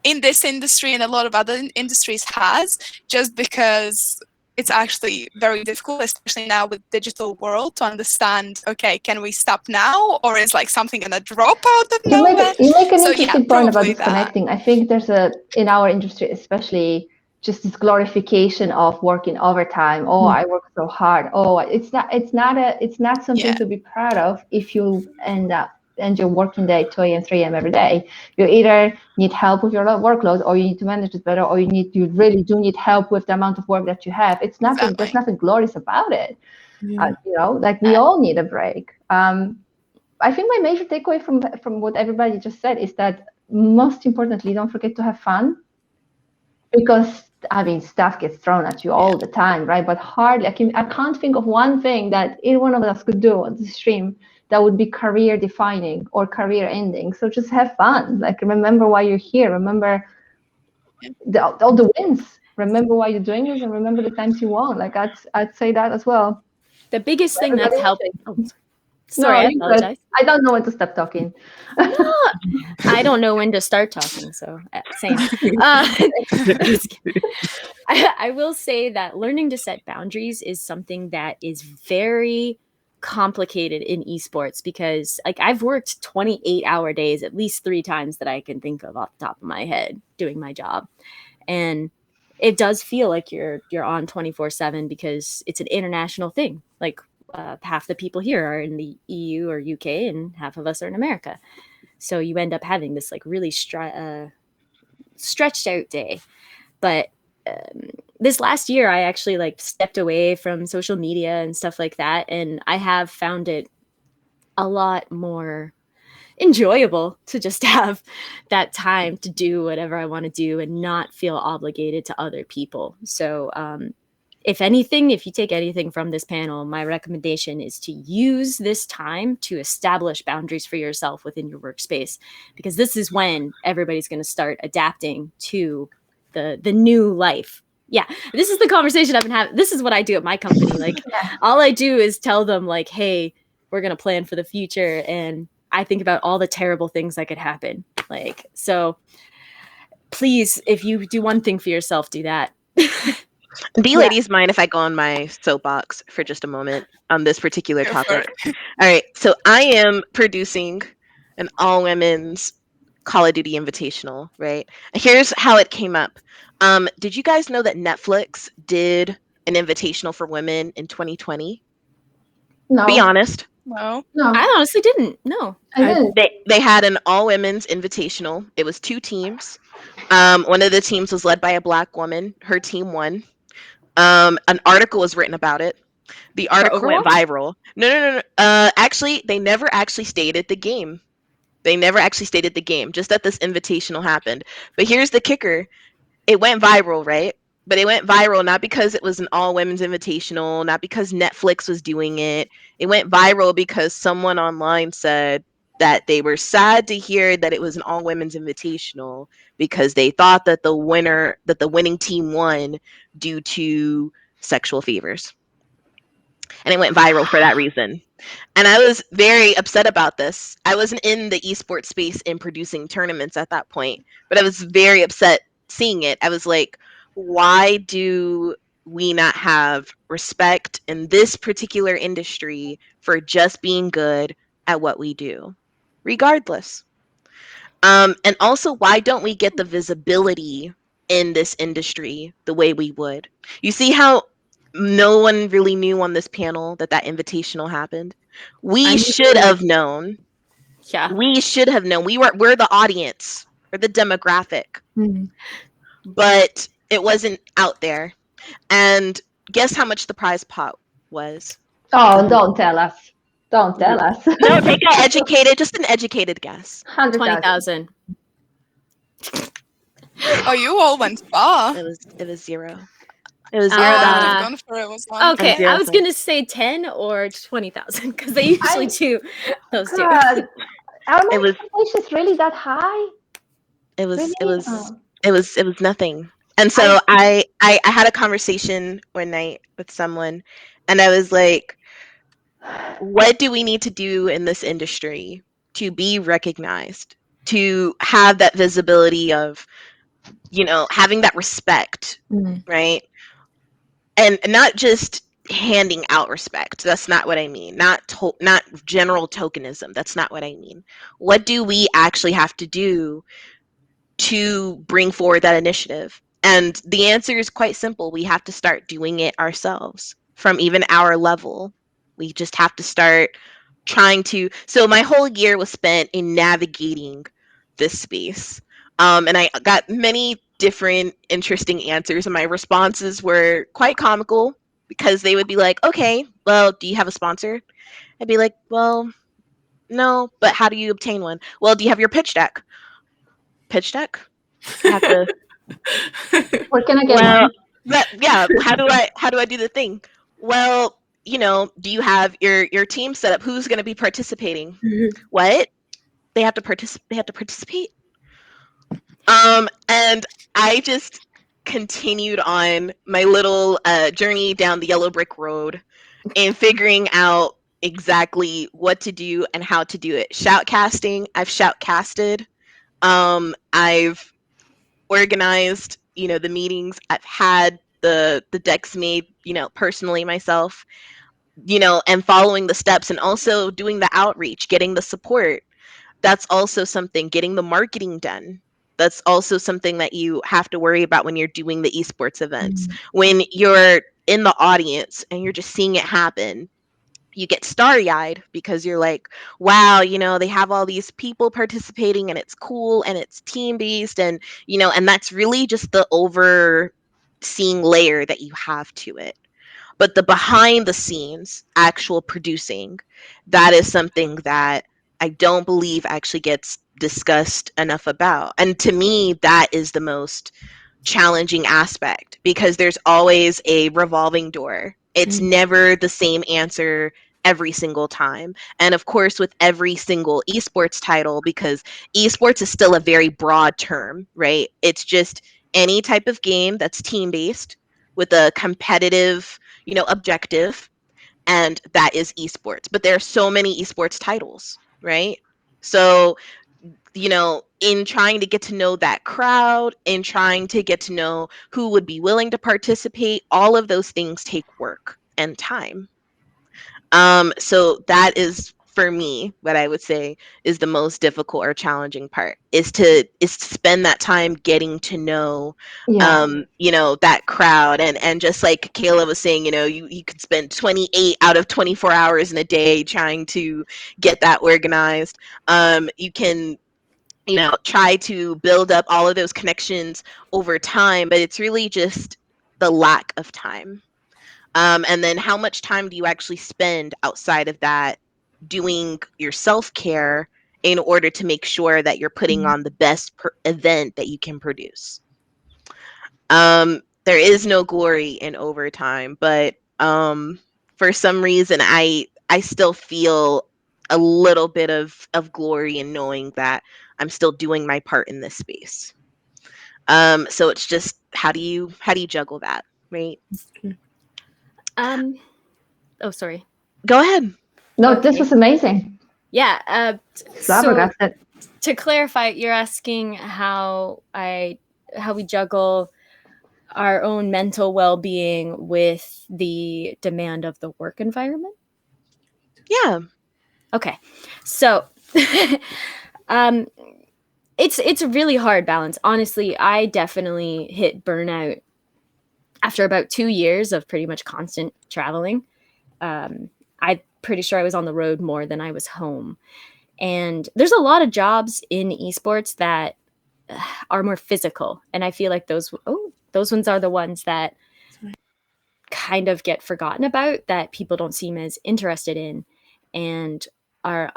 in this industry and a lot of other industries has, just because it's actually very difficult, especially now with digital world, to understand, okay, can we stop now, or is like something gonna drop out of nowhere? You make an So, interesting yeah, point about probably disconnecting. I think there's in our industry especially, just this glorification of working overtime. Oh, I work so hard. Oh, it's not something to be proud of if you end your working day 2 a.m., 3 a.m. every day. You either need help with your workload, or you need to manage it better, or you really do need help with the amount of work that you have. It's nothing. There's nothing glorious about it. You know, like we all need a break. I think my major takeaway from what everybody just said is that most importantly, don't forget to have fun, because I mean stuff gets thrown at you all the time, right? But hardly I can't think of one thing that either one of us could do on the stream that would be career defining or career ending. So just have fun. Like, remember why you're here. Remember all the wins. Remember why you're doing this, and remember the times you won. Like, I'd say that as well. The biggest thing that's helped. Oh, sorry, I No, apologize. I don't know when to stop talking. No, I don't know when to start talking. So same. I will say that learning to set boundaries is something that is very complicated in esports, because like I've worked 28-hour days at least 3 times that I can think of off the top of my head doing my job, and it does feel like you're on 24/7 because it's an international thing. Like half the people here are in the EU or UK, and half of us are in America. So you end up having this like really stretched out day. But this last year, I actually like stepped away from social media and stuff like that, and I have found it a lot more enjoyable to just have that time to do whatever I want to do and not feel obligated to other people. So if anything, if you take anything from this panel, my recommendation is to use this time to establish boundaries for yourself within your workspace, because this is when everybody's going to start adapting to the new life. Yeah, this is the conversation I've been having. This is what I do at my company. Like, all I do is tell them like, hey, we're going to plan for the future, and I think about all the terrible things that could happen. Like, so please, if you do one thing for yourself, do that. Do you ladies mind if I go on my soapbox for just a moment on this particular Go for topic? it. All right, so I am producing an all-women's Call of Duty Invitational, right? Here's how it came up. Did you guys know that Netflix did an invitational for women in 2020? No. Be honest. No. I honestly didn't. No. I didn't. They had an all-women's invitational. It was 2 teams. One of the teams was led by a Black woman. Her team won. An article was written about it. The article went viral. No. Actually, they never actually stated the game. Just that this invitational happened. But here's the kicker. It went viral, right? But it went viral not because it was an all-women's invitational, not because Netflix was doing it. It went viral because someone online said that they were sad to hear that it was an all-women's invitational because they thought that the winning team won due to sexual favors. And it went viral for that reason. And I was very upset about this. I wasn't in the esports space in producing tournaments at that point, but I was very upset seeing it. I was like, why do we not have respect in this particular industry for just being good at what we do, regardless? And also, why don't we get the visibility in this industry the way we would? You see how no one really knew on this panel that invitational happened? We should have known. Yeah. We should have known. We're the audience. We're the demographic. Mm-hmm. But it wasn't out there. And guess how much the prize pot was? Oh, don't tell us. Don't tell us. No, take an educated guess. 20,000. Oh, you all went far. It was 0. It was $0. I've gone for it was one. Okay, I was gonna say 10 or 20,000 because they usually do those two. God, are my It was- expectations really that high? It was Really? it was nothing. And so I had a conversation one night with someone, and I was like, what do we need to do in this industry to be recognized, to have that visibility of, having that respect, right? And not just handing out respect. That's not what I mean. Not general tokenism. That's not what I mean. What do we actually have to do to bring forward that initiative? And the answer is quite simple. We have to start doing it ourselves from even our level. We just have to start trying to. So my whole year was spent in navigating this space. And I got many different interesting answers, and my responses were quite comical because they would be like, okay, well, do you have a sponsor? I'd be like, well, No, but how do you obtain one? Well, do you have your pitch deck? Pitch deck? I have to. Where can I get Well, one? yeah. How do I do the thing? Well, do you have your team set up? Who's going to be participating? What? They have to participate. They have to participate. And I just continued on my little journey down the yellow brick road and figuring out exactly what to do and how to do it. Shoutcasting, I've shoutcasted. I've organized, the meetings. I've had the decks made, personally myself, and following the steps and also doing the outreach, getting the support. That's also something, getting the marketing done. That's also something that you have to worry about when you're doing the esports events. When you're in the audience and you're just seeing it happen, you get starry-eyed because you're like, wow, they have all these people participating and it's cool and it's team-based, and and that's really just the overseeing layer that you have to it. But the behind the scenes actual producing, that is something that I don't believe actually gets discussed enough about. And to me, that is the most challenging aspect because there's always a revolving door. It's never the same answer every single time. And of course, with every single esports title, because esports is still a very broad term, right? It's just any type of game that's team based with a competitive, objective, and that is esports. But there are so many esports titles, right? So in trying to get to know that crowd, in trying to get to know who would be willing to participate, all of those things take work and time. So that is for me what I would say is the most difficult or challenging part is to spend that time getting to know Yeah. that crowd, and just like Kayla was saying, you could spend 28 out of 24 hours in a day trying to get that organized. You can try to build up all of those connections over time, but it's really just the lack of time. And then how much time do you actually spend outside of that doing your self-care in order to make sure that you're putting on the best event that you can produce? There is no glory in overtime, but for some reason I still feel a little bit of glory in knowing that I'm still doing my part in this space. So it's just how do you juggle that, right? Oh, sorry. Go ahead. No, this Okay. was amazing. Yeah. So Flabbergasted. to clarify, you're asking how we juggle our own mental well-being with the demand of the work environment? Yeah. Okay. So it's a really hard balance. Honestly, I definitely hit burnout after about 2 years of pretty much constant traveling. I'm pretty sure I was on the road more than I was home. And there's a lot of jobs in esports that are more physical. And I feel like those ones are the ones that kind of get forgotten about, that people don't seem as interested in, and are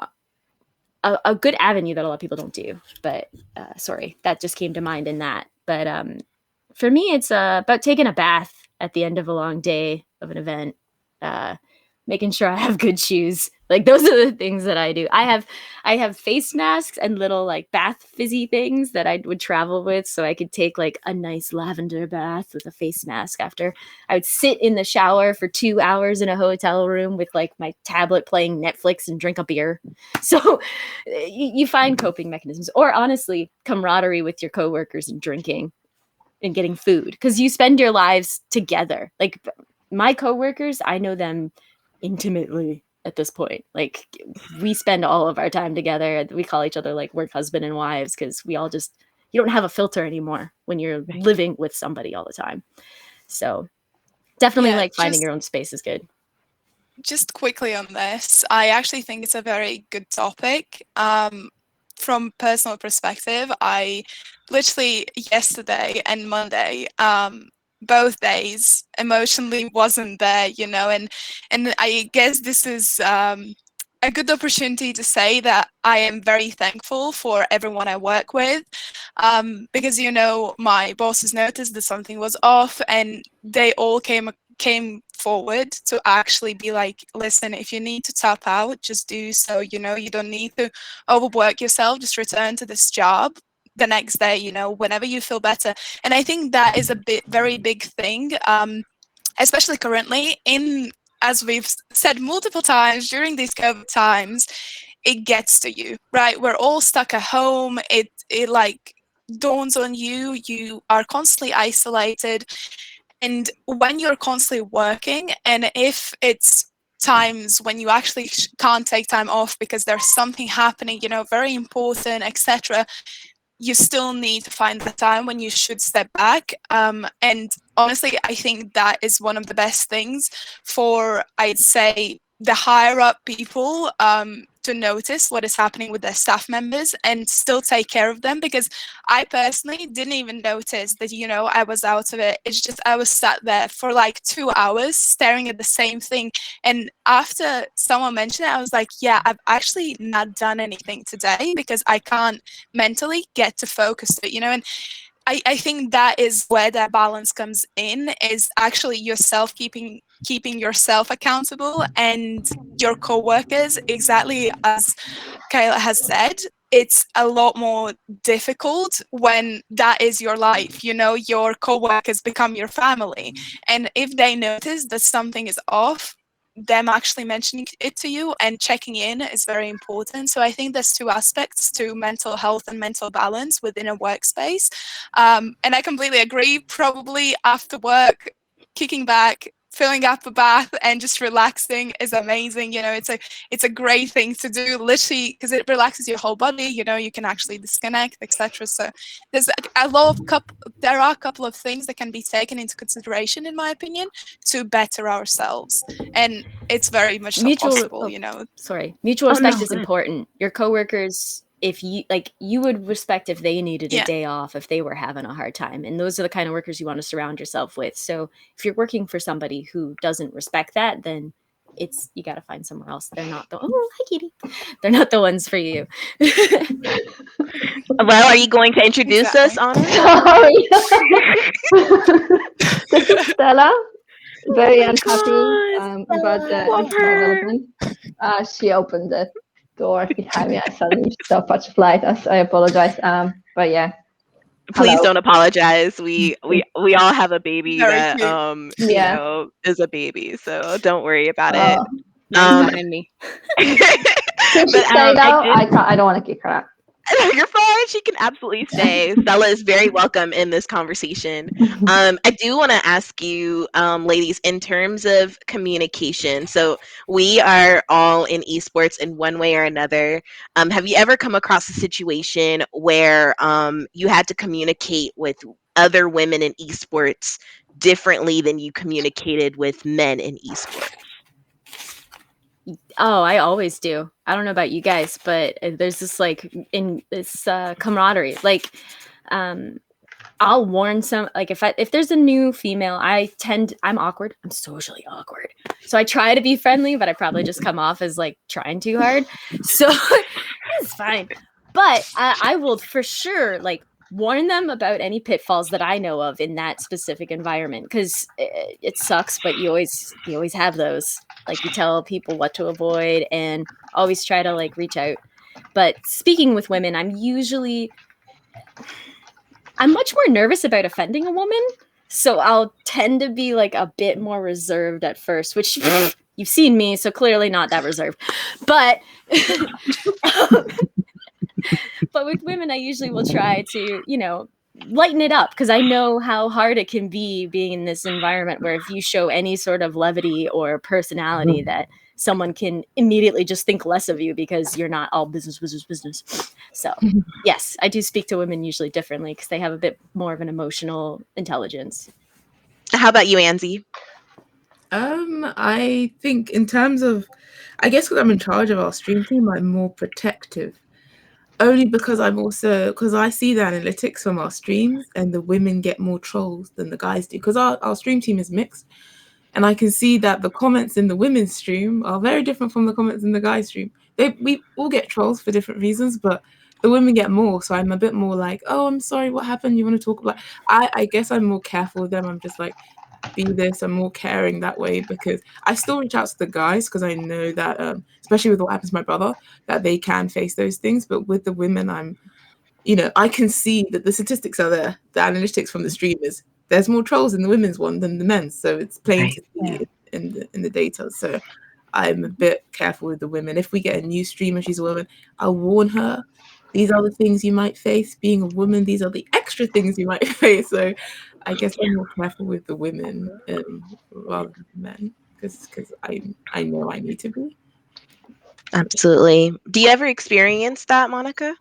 a good avenue that a lot of people don't do. But sorry, that just came to mind in that. But for me, it's about taking a bath at the end of a long day of an event, making sure I have good shoes. Like those are the things that I do. I have face masks and little like bath fizzy things that I would travel with, so I could take like a nice lavender bath with a face mask after. I would sit in the shower for 2 hours in a hotel room with like my tablet playing Netflix and drink a beer. So you find coping mechanisms, or honestly, camaraderie with your coworkers and drinking and getting food, because you spend your lives together. Like my coworkers, I know them intimately at this point. Like we spend all of our time together. We call each other like work husband and wives, because we all just, you don't have a filter anymore when you're living with somebody all the time. So definitely like finding your own space is good. Just quickly on this, I actually think it's a very good topic. From personal perspective, I literally yesterday and Monday, both days emotionally wasn't there, and I guess this is a good opportunity to say that I am very thankful for everyone I work with, because my bosses noticed that something was off, and they all came forward to actually be like, listen, if you need to tap out, just do so. You don't need to overwork yourself. Just return to this job the next day, whenever you feel better. And I think that is a very big thing, especially currently as we've said multiple times during these COVID times, it gets to you, right? We're all stuck at home. It like dawns on you. You are constantly isolated. And when you're constantly working, and if it's times when you actually can't take time off because there's something happening, very important, etc., you still need to find the time when you should step back. And honestly, I think that is one of the best things for, I'd say, the higher up people, to notice what is happening with their staff members and still take care of them. Because I personally didn't even notice that, I was out of it. It's just I was sat there for like 2 hours staring at the same thing. And after someone mentioned it, I was like, yeah, I've actually not done anything today because I can't mentally get to focus to it, and I think that is where that balance comes in, is actually yourself keeping yourself accountable, and your co-workers, exactly as Kaila has said. It's a lot more difficult when that is your life. Your co-workers become your family, and if they notice that something is off, them actually mentioning it to you and checking in is very important. So I think there's two aspects to mental health and mental balance within a workspace. And I completely agree. Probably after work, kicking back, filling up a bath and just relaxing is amazing. It's a great thing to do, literally, because it relaxes your whole body. You can actually disconnect, etc. So there's there are a couple of things that can be taken into consideration, in my opinion, to better ourselves. And it's very much so possible, Mutual respect no, is important. Your coworkers, if you would respect if they needed a day off, if they were having a hard time. And those are the kind of workers you want to surround yourself with. So if you're working for somebody who doesn't respect that, then you got to find somewhere else. They're not hi Kitty. They're not the ones for you. Well, are you going to introduce us, Anna? Sorry. This is Stella. Very unhappy about the development. She opened the door behind me. I suddenly saw such flight. I apologize. But yeah. Please Hello. don't apologize. We all have a baby Very that cute. is a baby, so don't worry about it. Mine's behind me. Can she stay now? I don't want to kick her out. You're fine. She can absolutely stay. Stella is very welcome in this conversation. I do want to ask you, ladies, in terms of communication. So we are all in esports in one way or another. Have you ever come across a situation where you had to communicate with other women in esports differently than you communicated with men in esports? Oh, I always do. I don't know about you guys, but there's this camaraderie. I'll warn if there's a new female, I'm awkward. I'm socially awkward. So I try to be friendly, but I probably just come off as trying too hard. So it's fine. But I will for sure warn them about any pitfalls that I know of in that specific environment, because it sucks, but you always have those. You tell people what to avoid and always try to reach out. But speaking with women, I'm much more nervous about offending a woman. So I'll tend to be a bit more reserved at first, which you've seen me, so clearly not that reserved. But but with women, I usually will try to, lighten it up, because I know how hard it can be being in this environment where if you show any sort of levity or personality, that someone can immediately just think less of you because you're not all business. So yes, I do speak to women usually differently because they have a bit more of an emotional intelligence. How about you, Anzi? I think in terms of, I guess because I'm in charge of our stream team, I'm more protective. Only because I see the analytics from our streams, and the women get more trolls than the guys do, because our stream team is mixed. And I can see that the comments in the women's stream are very different from the comments in the guys' stream. We all get trolls for different reasons, but the women get more. So I'm a bit more like, oh, I'm sorry, what happened? You want to talk about? I guess I'm more careful with them. I'm just like, be this. I'm more caring that way because I still reach out to the guys because I know that, especially with what happens to my brother, that they can face those things. But with the women, I can see that the statistics are there. The analytics from the streamers, there's more trolls in the women's one than the men's, so it's plain to see in the data. So I'm a bit careful with the women. If we get a new streamer, she's a woman, I'll warn her. These are the things you might face being a woman. These are the extra things you might face. So I guess I'm more careful with the women rather than the men because I know I need to be. Absolutely. Do you ever experience that, Monika?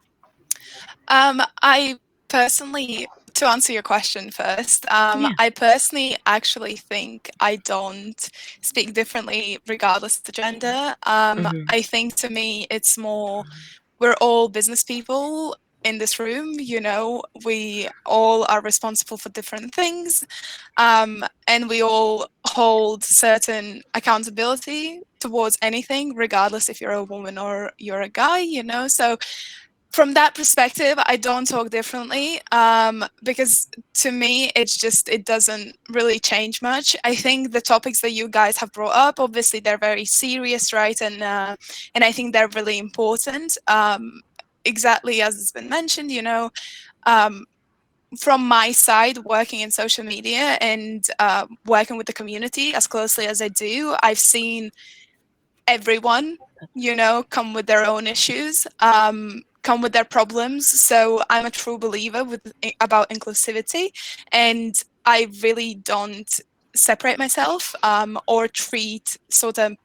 I personally, to answer your question first, I personally actually think I don't speak differently regardless of the gender. I think to me it's more, we're all business people in this room, we all are responsible for different things, and we all hold certain accountability towards anything, regardless if you're a woman or you're a guy, so from that perspective, I don't talk differently, because to me, it doesn't really change much. I think the topics that you guys have brought up, obviously, they're very serious, right? And I think they're really important. Exactly as has been mentioned, from my side, working in social media and working with the community as closely as I do, I've seen everyone, come with their own issues, come with their problems. So I'm a true believer about inclusivity, and I really don't separate myself or treat sort of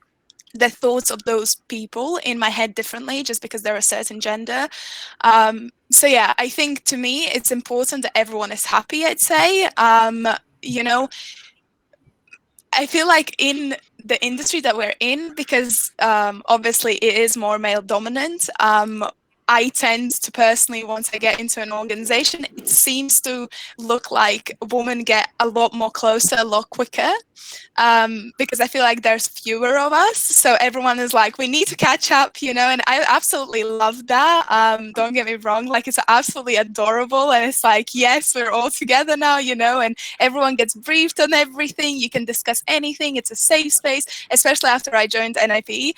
the thoughts of those people in my head differently just because they're a certain gender. So yeah, I think to me it's important that everyone is happy, I'd say. I feel like in the industry that we're in, because obviously it is more male dominant, I tend to personally, once I get into an organization, it seems to look like women get a lot more closer, a lot quicker, because I feel like there's fewer of us. So everyone is like, we need to catch up, and I absolutely love that. Don't get me wrong, like it's absolutely adorable. And it's like, yes, we're all together now, and everyone gets briefed on everything. You can discuss anything. It's a safe space, especially after I joined NIP.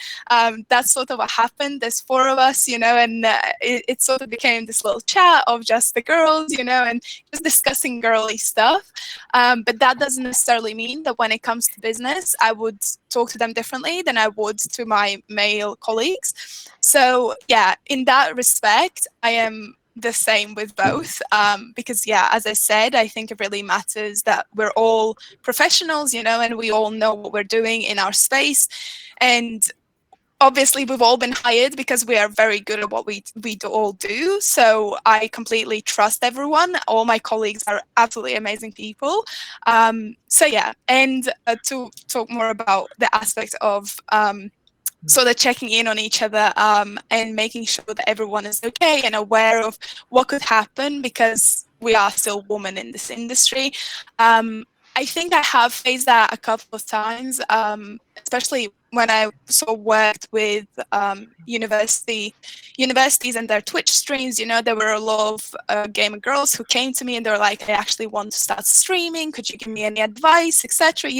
That's sort of what happened. There's 4 of us, and it sort of became this little chat of just the girls, and just discussing girly stuff. But that doesn't necessarily mean that when it comes to business, I would talk to them differently than I would to my male colleagues. So yeah, in that respect, I am the same with both, because yeah, as I said, I think it really matters that we're all professionals, and we all know what we're doing in our space. And obviously we've all been hired because we are very good at what we all do. So I completely trust everyone. All my colleagues are absolutely amazing people. So yeah, and to talk more about the aspect of sort of checking in on each other, and making sure that everyone is okay and aware of what could happen, because we are still women in this industry. I think I have faced that a couple of times, especially when I sort of worked with universities and their Twitch streams. There were a lot of gamer girls who came to me and they were like, I actually want to start streaming. Could you give me any advice, etc.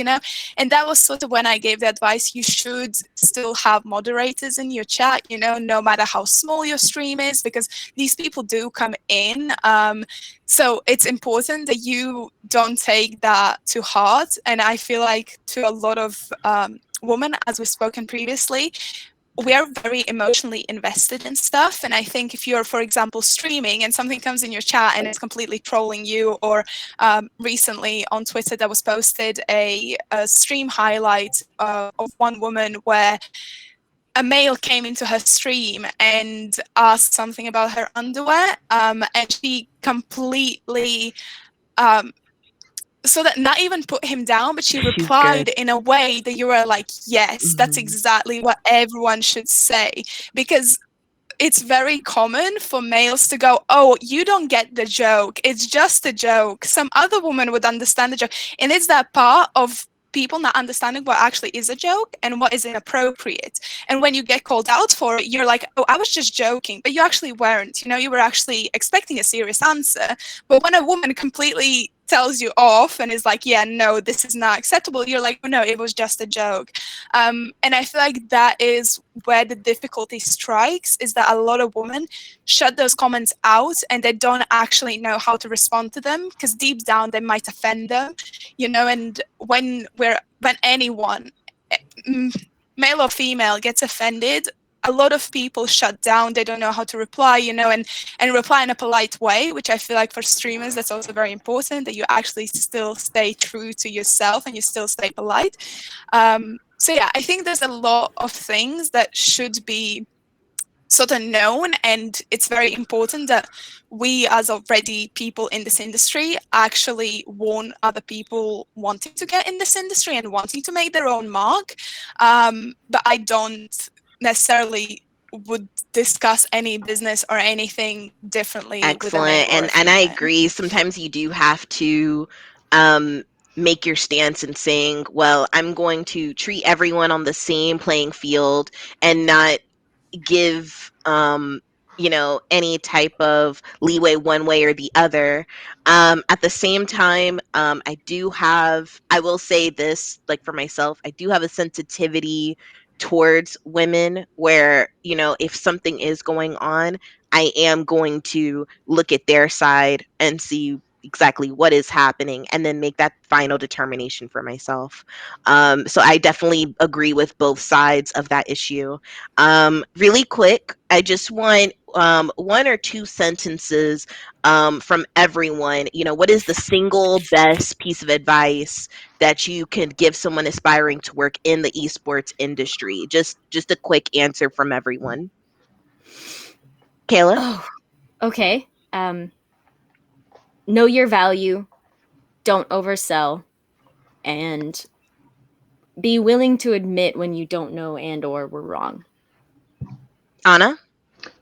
And that was sort of when I gave the advice, you should still have moderators in your chat, no matter how small your stream is, because these people do come in. So it's important that you don't take that to heart. And I feel like to a lot of women, as we've spoken previously, we are very emotionally invested in stuff. And I think if you're, for example, streaming and something comes in your chat and it's completely trolling you, or recently on Twitter there was posted a stream highlight of one woman where a male came into her stream and asked something about her underwear, and she completely so that not even put him down, but she replied in a way that you were like, yes, that's exactly what everyone should say. Because it's very common for males to go, oh, you don't get the joke. It's just a joke. Some other woman would understand the joke. And it's that part of people not understanding what actually is a joke and what is inappropriate. And when you get called out for it, you're like, oh, I was just joking, but you actually weren't. You know, you were actually expecting a serious answer. But when a woman completely tells you off and is like, yeah, no, this is not acceptable, you're like, oh, no, it was just a joke. And I feel like that is where the difficulty strikes, is that a lot of women shut those comments out and they don't actually know how to respond to them, because deep down they might offend them, you know. And when anyone, male or female, gets offended, a lot of people shut down. They don't know how to reply, you know, and reply in a polite way, which I feel like for streamers, that's also very important, that you actually still stay true to yourself and you still stay polite. So yeah, I think there's a lot of things that should be sort of known, and it's very important that we, as already people in this industry, actually warn other people wanting to get in this industry and wanting to make their own mark. But I don't necessarily would discuss any business or anything differently with a male Excellent. or a And I female. agree. Sometimes you do have to um, make your stance in saying, well, I'm going to treat everyone on the same playing field and not give any type of leeway one way or the other. At the same time, I will say this, like for myself, I do have a sensitivity towards women where, if something is going on, I am going to look at their side and see exactly what is happening and then make that final determination for myself. So I definitely agree with both sides of that issue. Really quick, I just want one or two sentences from everyone. What is the single best piece of advice that you could give someone aspiring to work in the esports industry? Just a quick answer from everyone. Kaila? Oh, okay. Know your value, don't oversell, and be willing to admit when you don't know and or were wrong. Anna?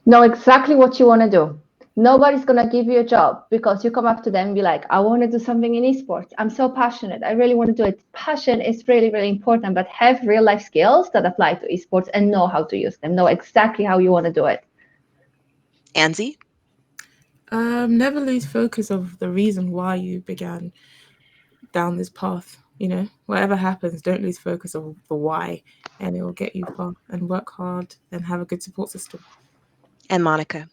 Know exactly what you want to do. Nobody's going to give you a job because you come up to them and be like, I want to do something in esports. I'm so passionate. I really want to do it. Passion is really, really important, but have real life skills that apply to esports and know how to use them. Know exactly how you want to do it. Anzi? Never lose focus of the reason why you began down this path. Whatever happens, don't lose focus of the why, and it will get you far. And work hard and have a good support system. And Monika?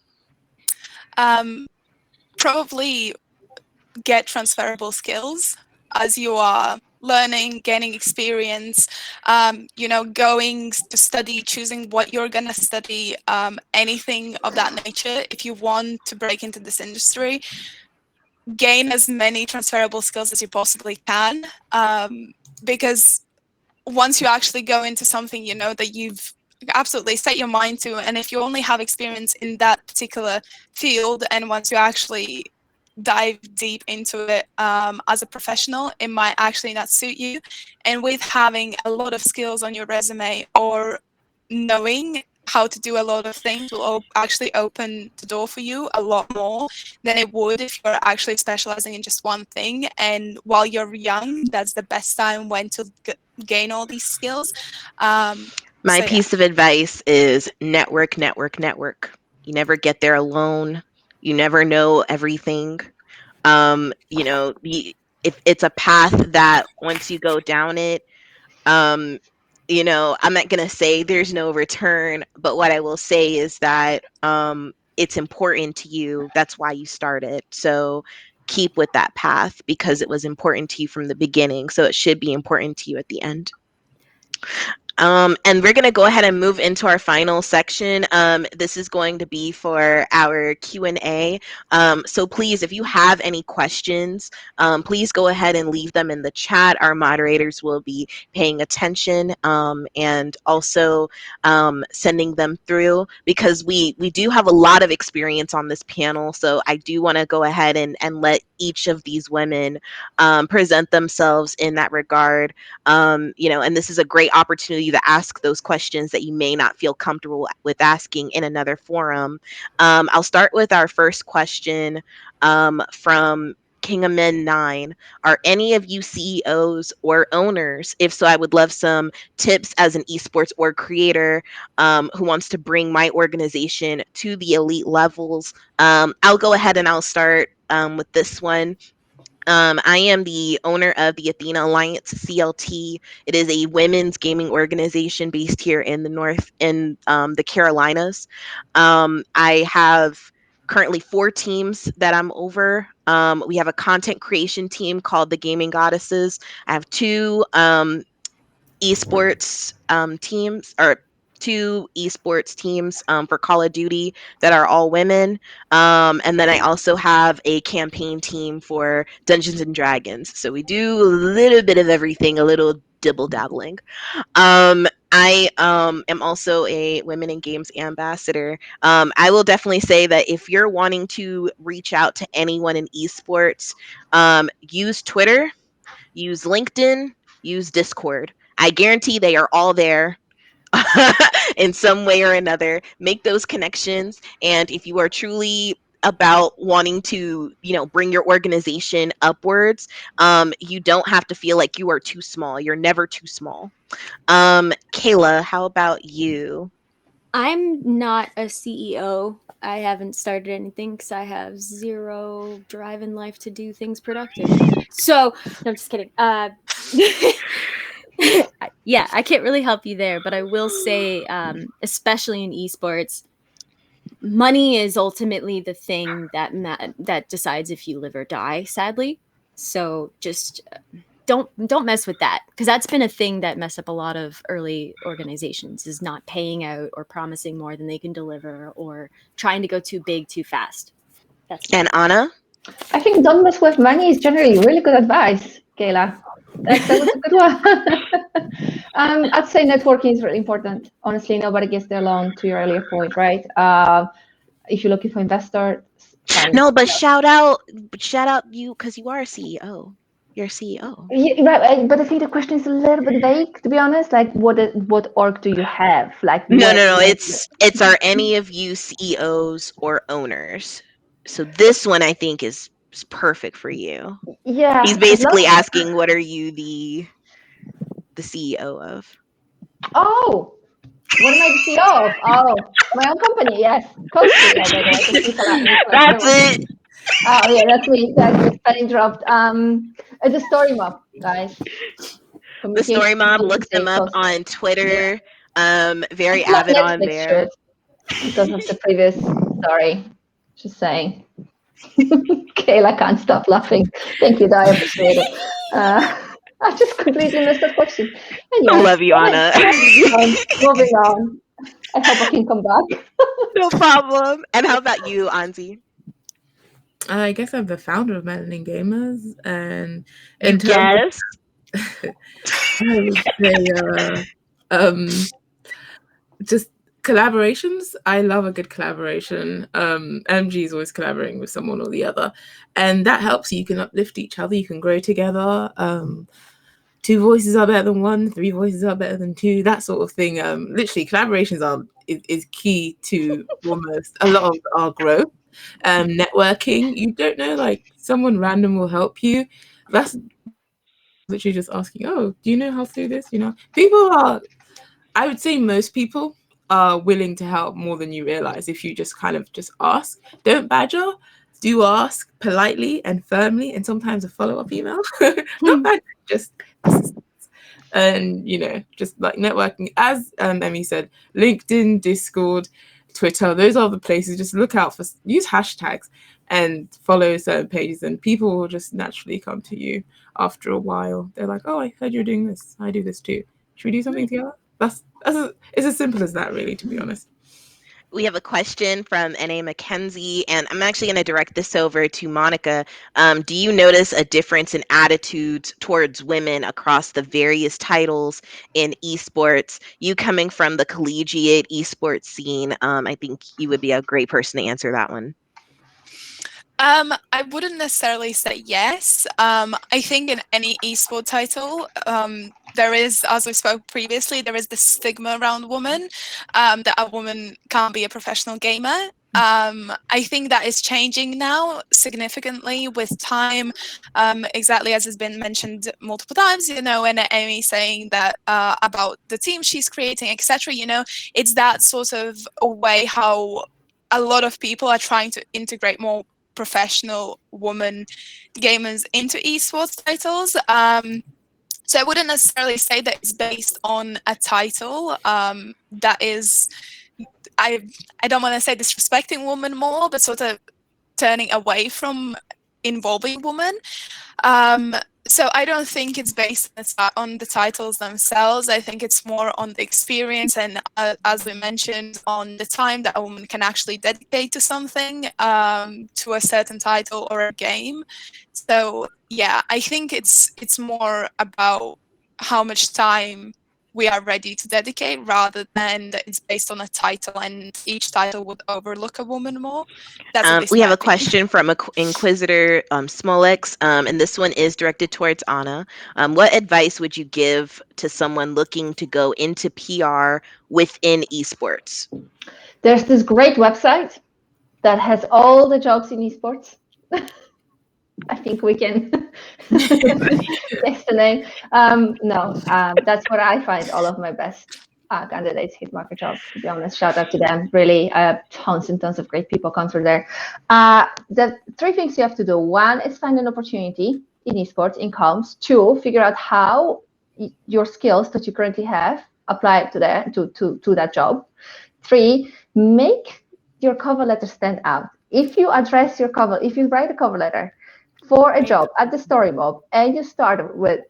Probably get transferable skills as you are learning, gaining experience, going to study, choosing what you're going to study, anything of that nature. If you want to break into this industry, gain as many transferable skills as you possibly can, because once you actually go into something, that you've absolutely set your mind to, and if you only have experience in that particular field, and once you actually dive deep into it as a professional, it might actually not suit you. And with having a lot of skills on your resume, or knowing how to do a lot of things, will actually open the door for you a lot more than it would if you're actually specializing in just one thing. And while you're young, that's the best time when to gain all these skills. My piece of advice is network, network, network. You never get there alone. You never know everything. If it's a path that once you go down it, I'm not going to say there's no return, but what I will say is that it's important to you. That's why you started. So keep with that path because it was important to you from the beginning. So it should be important to you at the end. And we're going to go ahead and move into our final section. This is going to be for our Q&A. So please, if you have any questions, please go ahead and leave them in the chat. Our moderators will be paying attention and also sending them through, because we do have a lot of experience on this panel. So I do want to go ahead and let each of these women present themselves in that regard. And this is a great opportunity to ask those questions that you may not feel comfortable with asking in another forum. I'll start with our first question from King of Men 9. Are any of you CEOs or owners? If so, I would love some tips as an esports org creator who wants to bring my organization to the elite levels. I'll go ahead and I'll start with this one. I am the owner of the Athena Alliance CLT. It is a women's gaming organization based here in the North, in the Carolinas. I have currently 4 teams that I'm over. We have a content creation team called the Gaming Goddesses. I have 2 esports teams for Call of Duty that are all women. And then I also have a campaign team for Dungeons and Dragons. So we do a little bit of everything, a little dibble dabbling. I am also a Women in Games ambassador. I will definitely say that if you're wanting to reach out to anyone in esports, use Twitter, use LinkedIn, use Discord. I guarantee they are all there in some way or another. Make those connections. And if you are truly about wanting to, bring your organization upwards, you don't have to feel like you are too small. You're never too small. Kaila, how about you? I'm not a CEO. I haven't started anything because I have zero drive in life to do things productive. So, no, I'm just kidding. Yeah, I can't really help you there, but I will say, especially in esports, money is ultimately the thing that decides if you live or die, sadly. So just don't mess with that, because that's been a thing that messed up a lot of early organizations, is not paying out or promising more than they can deliver, or trying to go too big too fast. That's And Anna? I think don't mess with money is generally really good advice, Kayla. That was a good one. I'd say networking is really important. Honestly, nobody gets there alone, to your earlier point, right? If you're looking for investors, find. No, but shout out you, because you are a CEO. You're a CEO. Yeah, right, but I think the question is a little bit vague, to be honest. Like, what org do you have? Like, No, where? no, no. It's are any of you CEOs or owners? So this one I think is perfect for you. He's Yeah, as long. basically asking, what are you the CEO of? Oh, what am I the CEO of? Oh, my own company. Yes, co-CEO, by the way, because Nicola That's Sherman. it. Oh yeah, that's me. Exactly. Spelling dropped. It's a story mob, guys. The Communication Story Mob, look them diplomacy. up on Yeah. Twitter. Very I feel like avid on Netflix there. should, because of the previous story. Just saying. Kayla can't stop laughing. Thank you, Di. I appreciate it. I just completely missed that question. I Anyway, love you, Anna. moving on. I hope I can come back. No problem. And how about you, Anzi? I guess I'm the founder of Melanin Gamers, and You in terms of, guess? I would say, just collaborations. I love a good collaboration. MG is always collaborating with someone or the other, and that helps you. You can uplift each other. You can grow together. 2 voices are better than one. 3 voices are better than 2. That sort of thing. Literally, collaborations is key to almost a lot of our growth. Networking. You don't know, like someone random will help you. That's literally just asking, oh, do you know how to do this? People are, I would say most people are willing to help more than you realize if you just kind of just ask. Don't badger. Do ask politely and firmly, and sometimes a follow-up email. Not badger, just persistence. And just like networking, as Emi said, LinkedIn, Discord, Twitter, those are the places. Just look out for, use hashtags and follow certain pages, and people will just naturally come to you after a while. They're like, oh, I heard you're doing this. I do this too. Should we do something together? It's as simple as that, really, to be honest. We have a question from N.A. Mackenzie, and I'm actually going to direct this over to Monika. Do you notice a difference in attitudes towards women across the various titles in esports? You coming from the collegiate esports scene, I think you would be a great person to answer that one. I wouldn't necessarily say yes. I think in any esport title, there is, as we spoke previously, there is this stigma around women, that a woman can't be a professional gamer. I think that is changing now significantly with time. Exactly as has been mentioned multiple times, and Emi saying that about the team she's creating, etc. It's that sort of a way how a lot of people are trying to integrate more professional women gamers into esports titles. So I wouldn't necessarily say that it's based on a title that is, I don't want to say disrespecting women more, but sort of turning away from involving women. So I don't think it's based on the titles themselves. I think it's more on the experience and, as we mentioned, on the time that a woman can actually dedicate to something, to a certain title or a game. So yeah, I think it's more about how much time we are ready to dedicate rather than that it's based on a title and each title would overlook a woman more. That's at least We my have a opinion. question from Inquisitor Smolex, and this one is directed towards Anna. What advice would you give to someone looking to go into PR within esports? There's this great website that has all the jobs in esports. I think we can guess the name. That's where I find all of my best candidates, Hitmarker Jobs, to be honest. Shout out to them. Really, tons and tons of great people come through there. The three things you have to do. One is find an opportunity in esports, in comms. Two, figure out how your skills that you currently have apply to that job. Three, make your cover letter stand out. If you write a cover letter for a job at the story mob and you start with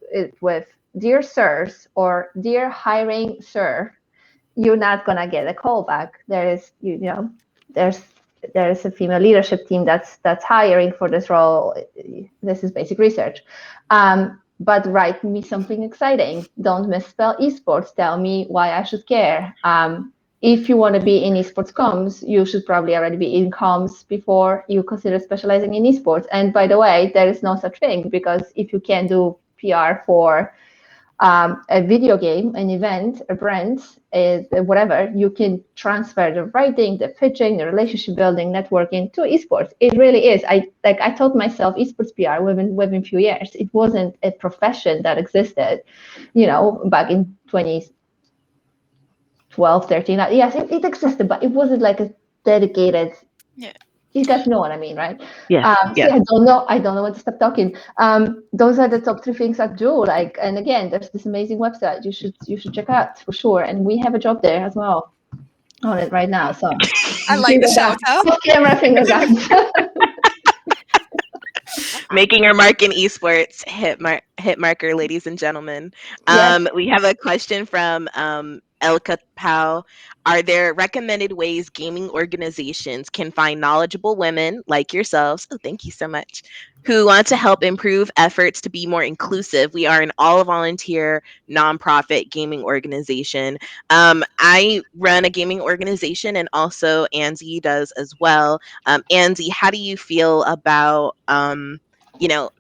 dear sirs or dear hiring sir, you're not gonna get a call back. There's a female leadership team that's hiring for this role. This is basic research. But write me something exciting. Don't misspell esports. Tell me why I should care. If you want to be in esports comms, you should probably already be in comms before you consider specializing in esports. And by the way, there is no such thing, because if you can do PR for a video game, an event, a brand, whatever, you can transfer the writing, the pitching, the relationship building, networking to esports. It really is. I taught myself esports PR within a few years. It wasn't a profession that existed, back in 2012, 13. Yes, it existed, but it wasn't like a dedicated. Yeah. You guys know what I mean, right? Yeah. So I don't know when to stop talking. Those are the top three things I do. And again, there's this amazing website you should check out for sure. And we have a job there as well on it right now. So I like the shout out. Camera finger guns. Making her mark in esports, Hitmarker, ladies and gentlemen. Yes. We have a question from Elka Pau. Are there recommended ways gaming organizations can find knowledgeable women like yourselves? Oh, thank you so much. Who want to help improve efforts to be more inclusive? We are an all-volunteer nonprofit gaming organization. I run a gaming organization, and also Anzi does as well. Anzi, how do you feel about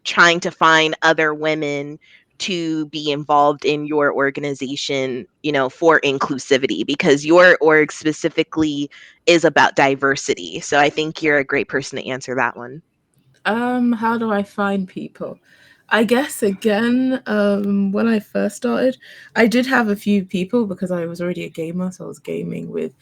trying to find other women to be involved in your organization, for inclusivity, because your org specifically is about diversity. So I think you're a great person to answer that one. How do I find people? I guess again, when I first started, I did have a few people because I was already a gamer, so I was gaming with.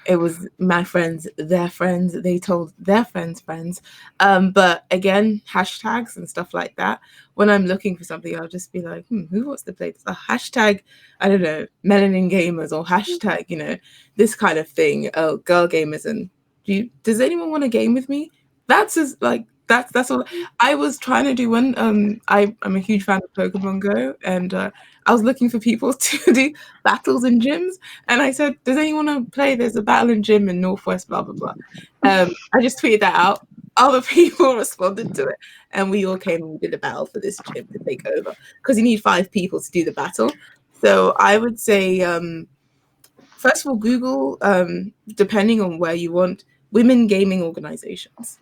It was my friends, their friends. They told their friends' friends. But again, hashtags and stuff like that. When I'm looking for something, I'll just be like, who wants to play this? A hashtag, I don't know, melanin gamers, or hashtag, this kind of thing. Oh, girl gamers, and does anyone want to game with me? That's all. I was trying to do one. I'm a huge fan of Pokemon Go, and I was looking for people to do battles in gyms. And I said, "Does anyone want to play? There's a battle in gym in Northwest, blah blah blah." I just tweeted that out. Other people responded to it, and we all came and we did a battle for this gym to take over, because you need 5 people to do the battle. So I would say, first of all, Google, depending on where you want, women gaming organizations.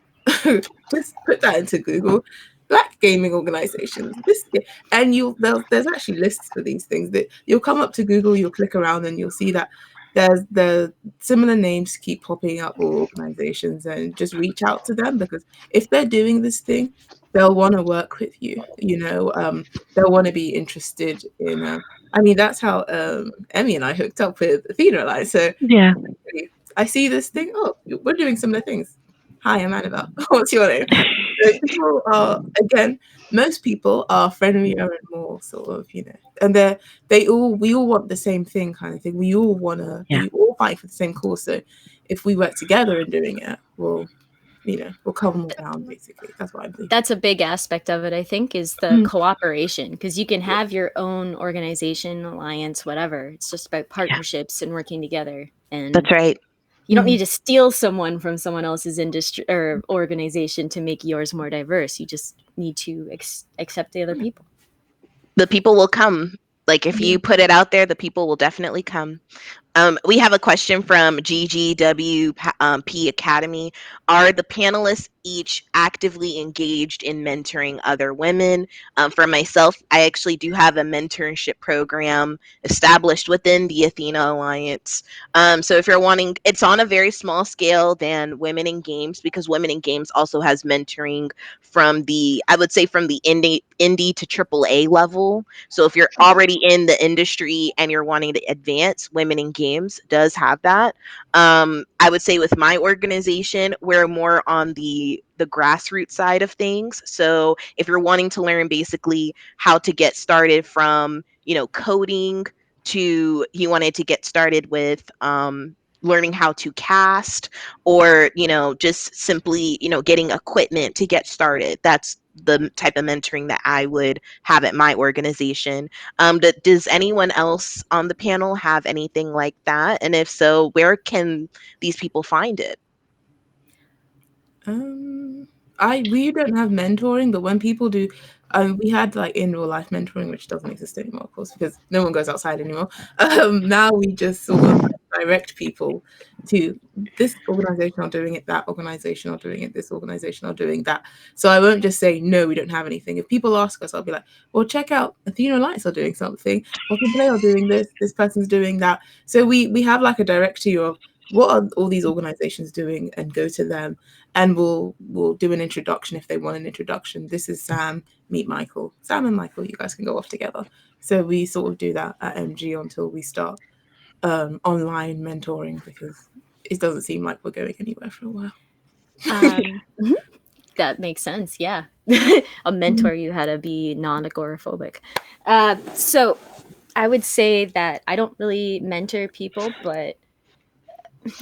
Just put that into Google. Black gaming organizations, and there's actually lists for these things that you'll come up to Google, you'll click around, and you'll see that the similar names keep popping up, or organizations, and just reach out to them, because if they're doing this thing, they'll want to work with you. They'll want to be interested in. I mean, that's how Emi and I hooked up with Athena Alliance. So Yeah. I see this thing. Oh, we're doing similar things. Hi, I'm Annabel. What's your name? So people are, again, most people are friendlier and more sort of, and we all want the same thing, kind of thing. We all fight for the same cause. So if we work together in doing it, we'll cover more ground, basically. That's what I believe. That's a big aspect of it, I think, is the cooperation, because you can have your own organization, alliance, whatever. It's just about partnerships and working together. And That's right. you don't need to steal someone from someone else's industry or organization to make yours more diverse. You just need to accept the other people. The people will come. Like, if you put it out there, the people will definitely come. We have a question from GGWP Academy. Are the panelists each actively engaged in mentoring other women? For myself, I actually do have a mentorship program established within the Athena Alliance. So if you're wanting, it's on a very small scale than Women in Games, because Women in Games also has mentoring from I would say from the indie to AAA level. So if you're already in the industry and you're wanting to advance, Women in Games does have that. I would say with my organization, we're more on the grassroots side of things. So if you're wanting to learn basically how to get started from, coding, to you wanted to get started with learning how to cast, or just simply getting equipment to get started, that's the type of mentoring that I would have at my organization. Does anyone else on the panel have anything like that? And if so, where can these people find it? We don't have mentoring, but when people do, we had like in real life mentoring, which doesn't exist anymore, of course, because no one goes outside anymore. Now we just sort of direct people to this organization are doing it, that organization are doing it, this organization are doing that. So I won't just say, no, we don't have anything. If people ask us, I'll be like, well, check out Athena Alliance are doing something, Bottom Play are doing this person's doing that. So we have like a directory of what are all these organizations doing, and go to them, and we'll do an introduction if they want an introduction. This is Sam, meet Michael. Sam and Michael, you guys can go off together. So we sort of do that at MG until we start online mentoring, because it doesn't seem like we're going anywhere for a while. That makes sense. Yeah. A mentor, you had to be non-agoraphobic. So I would say that I don't really mentor people, but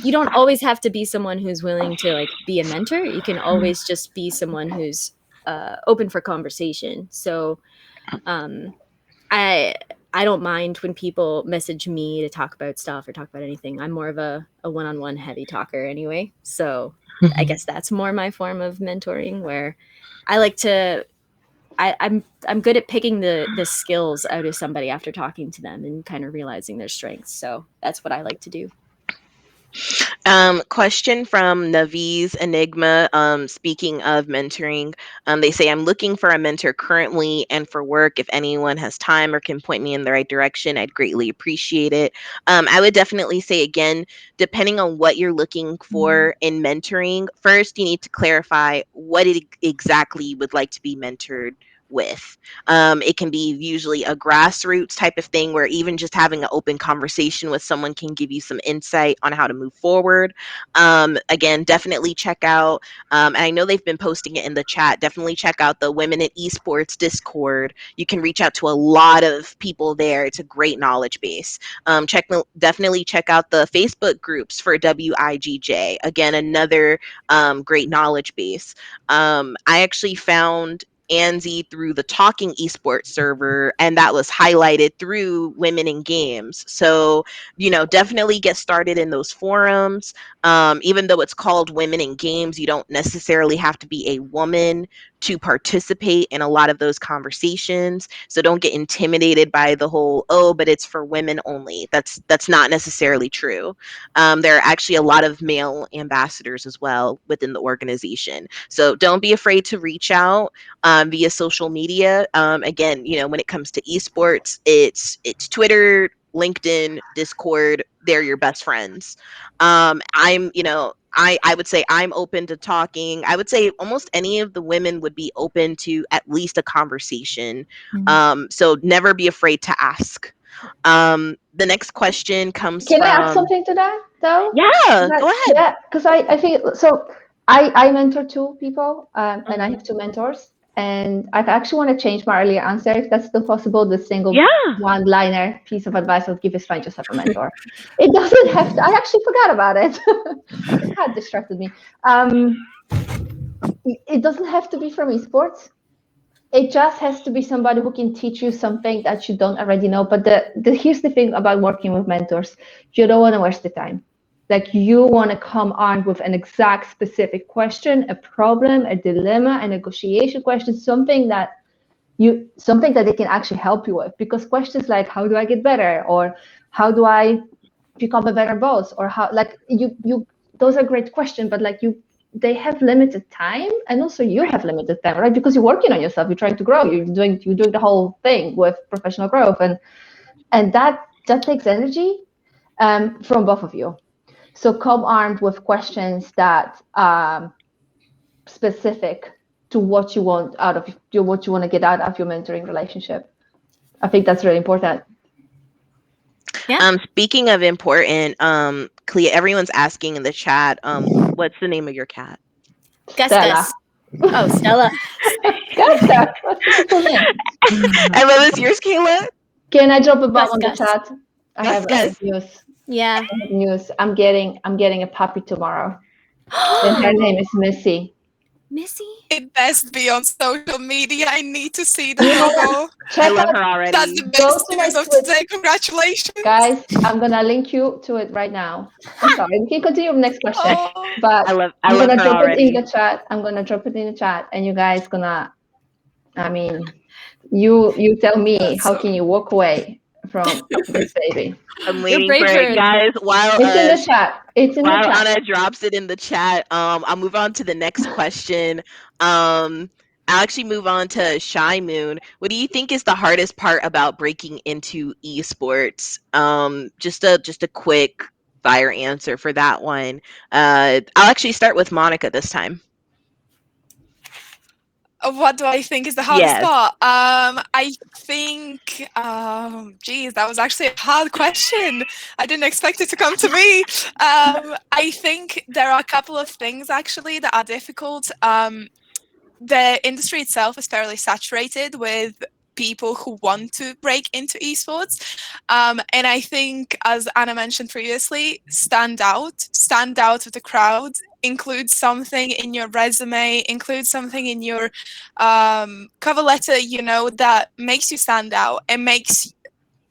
you don't always have to be someone who's willing to like be a mentor. You can always just be someone who's open for conversation. So I don't mind when people message me to talk about stuff or talk about anything. I'm more of a one-on-one heavy talker anyway. So I guess that's more my form of mentoring, where I like to I'm good at picking the skills out of somebody after talking to them and kind of realizing their strengths. So that's what I like to do. Question from Naviz Enigma. Speaking of mentoring, they say, I'm looking for a mentor currently and for work. If anyone has time or can point me in the right direction, I'd greatly appreciate it. I would definitely say, again, depending on what you're looking for in mentoring, first you need to clarify what it exactly you would like to be mentored with. It can be usually a grassroots type of thing, where even just having an open conversation with someone can give you some insight on how to move forward. Again, definitely check out, and I know they've been posting it in the chat, definitely check out the Women in Esports Discord. You can reach out to a lot of people there. It's a great knowledge base. Definitely check out the Facebook groups for WIGJ. Again, another great knowledge base. I actually found Anzi through the Talking Esports server, and that was highlighted through Women in Games. So, definitely get started in those forums. Even though it's called Women in Games, you don't necessarily have to be a woman to participate in a lot of those conversations. So don't get intimidated by the whole, oh, but it's for women only. That's not necessarily true. There are actually a lot of male ambassadors as well within the organization. So don't be afraid to reach out via social media. Again, when it comes to esports, it's Twitter, LinkedIn, Discord, they're your best friends. I'm, you know, I would say I'm open to talking. I would say almost any of the women would be open to at least a conversation. So never be afraid to ask. The next question comes Can I add from, something to that though? yeah, go ahead. Yeah, because I think so. I mentor two people, and I Mhm. have two mentors, and I actually want to change my earlier answer if that's still possible. The single Yeah. one-liner piece of advice I would give is fine, just have a mentor. It doesn't have to. I actually forgot about it. The cat distracted me. It doesn't have to be from esports. It just has to be somebody who can teach you something that you don't already know. But here's the thing about working with mentors: you don't want to waste the time. Like you want to come armed with an exact specific question, a problem, a dilemma, a negotiation question, something that they can actually help you with. Because questions like how do I get better, or how do I become a better boss, or how, like, you those are great questions, but like they have limited time, and also you have limited time, right? Because you're working on yourself, you're trying to grow, you're doing the whole thing with professional growth, and that takes energy from both of you. So come armed with questions that specific to what you want out of what you want to get out of your mentoring relationship. I think that's really important. Yeah. Speaking of important, Clea, everyone's asking in the chat, what's the name of your cat? Gus Stella. Gus. Oh, Stella. Gusta, that's such a cool name. I love this. Yours, Kayla? Can I drop a bomb Gus on the Gus. chat? Gus, I have Gus. news. Yeah. I have news. I'm getting a puppy tomorrow. And her name is Missy. Missy? It best be on social media. I need to see the You know what? logo. I Check love out, her That's already. the go best to my news of Twitter. today. Congratulations. Guys, I'm gonna link you to it right now. I'm sorry. We can continue with the next question. Oh, But I I'm love gonna her drop it in already. the chat. And you guys I mean, you tell me, that's how so can you walk away from this baby? I'm You're waiting for brave it, bird. guys. It's in the chat. It's in the While chat. Anna drops it in the chat, I'll move on to the next question. Um, I'll actually move on to Shy Moon. What do you think is the hardest part about breaking into esports? Just a quick fire answer for that one. I'll actually start with Monica this time. what do I think is the hardest Yes. part? I think, geez, that was actually a hard question. I didn't expect it to come to me. I think there are a couple of things actually that are difficult. The industry itself is fairly saturated with people who want to break into esports. And I think, as Anna mentioned previously, stand out with the crowd, include something in your resume, include something in your cover letter, that makes you stand out and makes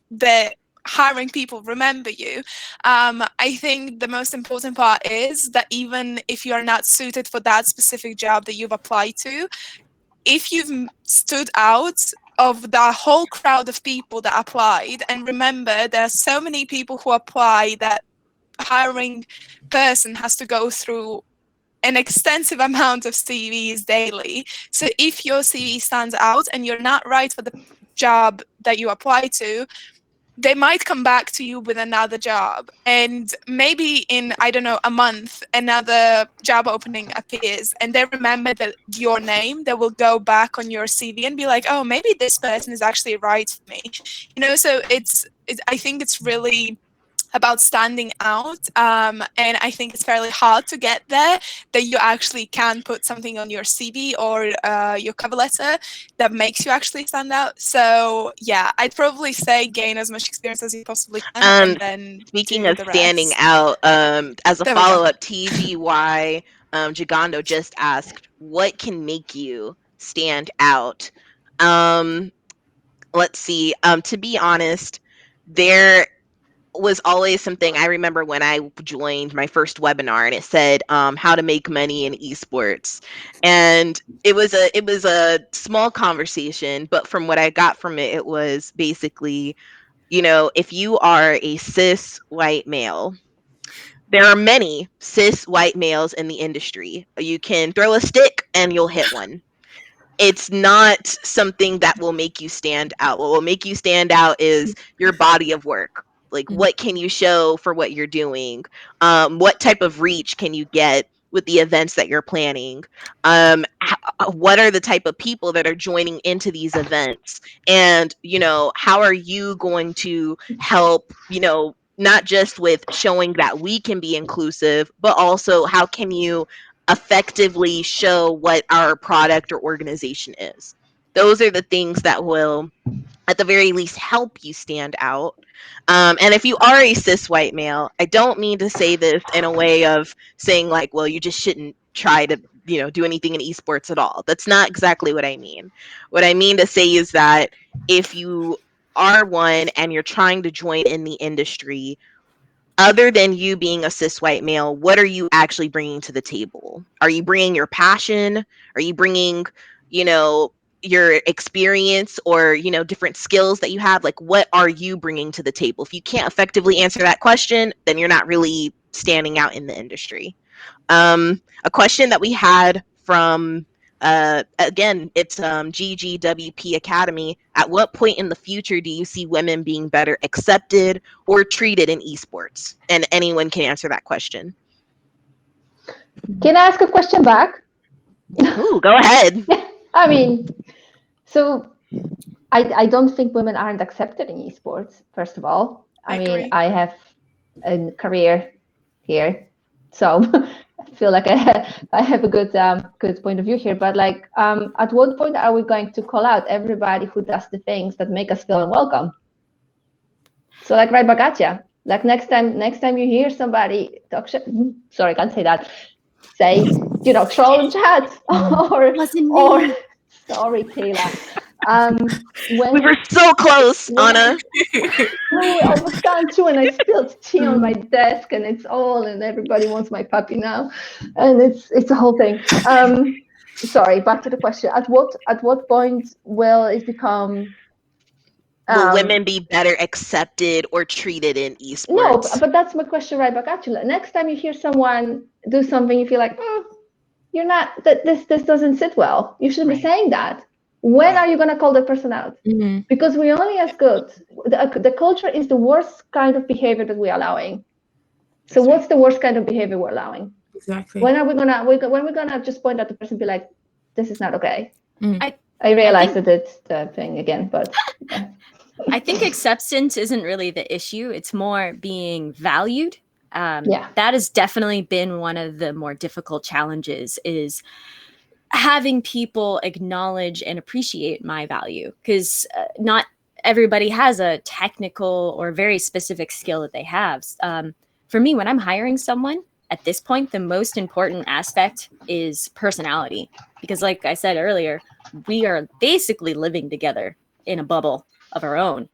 the hiring people remember you. I think the most important part is that even if you're not suited for that specific job that you've applied to, if you've stood out of the whole crowd of people that applied, and remember there are so many people who apply that hiring person has to go through an extensive amount of CVs daily. So if your CV stands out and you're not right for the job that you apply to, they might come back to you with another job, and maybe in, I don't know, a month another job opening appears and they remember your name. They will go back on your CV and be like, oh, maybe this person is actually right for me. So I think it's really about standing out, and I think it's fairly hard to get there, that you actually can put something on your CV or your cover letter that makes you actually stand out. So yeah, I'd probably say gain as much experience as you possibly can and then Speaking do of the standing rest. out, as a There we go. follow up, TGY Gigando just asked, what can make you stand out? Um, let's see. To be honest, there was always something. I remember when I joined my first webinar and it said how to make money in esports, and it was a small conversation, but from what I got from it, it was basically, if you are a cis white male, there are many cis white males in the industry. You can throw a stick and you'll hit one. It's not something that will make you stand out. What will make you stand out is your body of work. Like, what can you show for what you're doing? What type of reach can you get with the events that you're planning? What are the type of people that are joining into these events? And, how are you going to help, not just with showing that we can be inclusive, but also how can you effectively show what our product or organization is? Those are the things that will, at the very least, help you stand out. And if you are a cis white male, I don't mean to say this in a way of saying like, well, you just shouldn't try to, do anything in esports at all. That's not exactly what I mean. What I mean to say is that if you are one and you're trying to join in the industry, other than you being a cis white male, what are you actually bringing to the table? Are you bringing your passion? Are you bringing, your experience or, different skills that you have? Like, what are you bringing to the table? If you can't effectively answer that question, then you're not really standing out in the industry. A question that we had from, again, it's GGWP Academy. At what point in the future do you see women being better accepted or treated in esports? And anyone can answer that question. Can I ask a question back? Ooh, go ahead. I mean, so I don't think women aren't accepted in esports, first of all. I mean, I have a career here, so I feel like I have a good point of view here. But like, at what point are we going to call out everybody who does the things that make us feel unwelcome? So like, right back at you. Like next time you hear somebody talk shit, sorry, I can't say that. Say, troll in chat or sorry, Kaila. We were so close, Anna. We almost got to, and I spilled tea on my desk, and and everybody wants my puppy now, and it's a whole thing. Sorry, back to the question. At what point will it become? Will women be better accepted or treated in esports? No, but that's my question right back at you. Next time you hear someone do something, you feel like, you're not, that this doesn't sit well. You shouldn't be saying that. When are you going to call the person out? Mm-hmm. Because we're only as good. The culture is the worst kind of behavior that we're allowing. So what's the worst kind of behavior we're allowing? Exactly. When are we gonna just point at the person and be like, this is not okay? Mm. I realize that it's the thing again, but yeah. I think acceptance isn't really the issue. It's more being valued. That has definitely been one of the more difficult challenges, is having people acknowledge and appreciate my value, because not everybody has a technical or very specific skill that they have. For me, when I'm hiring someone at this point, the most important aspect is personality, because like I said earlier, we are basically living together in a bubble of our own.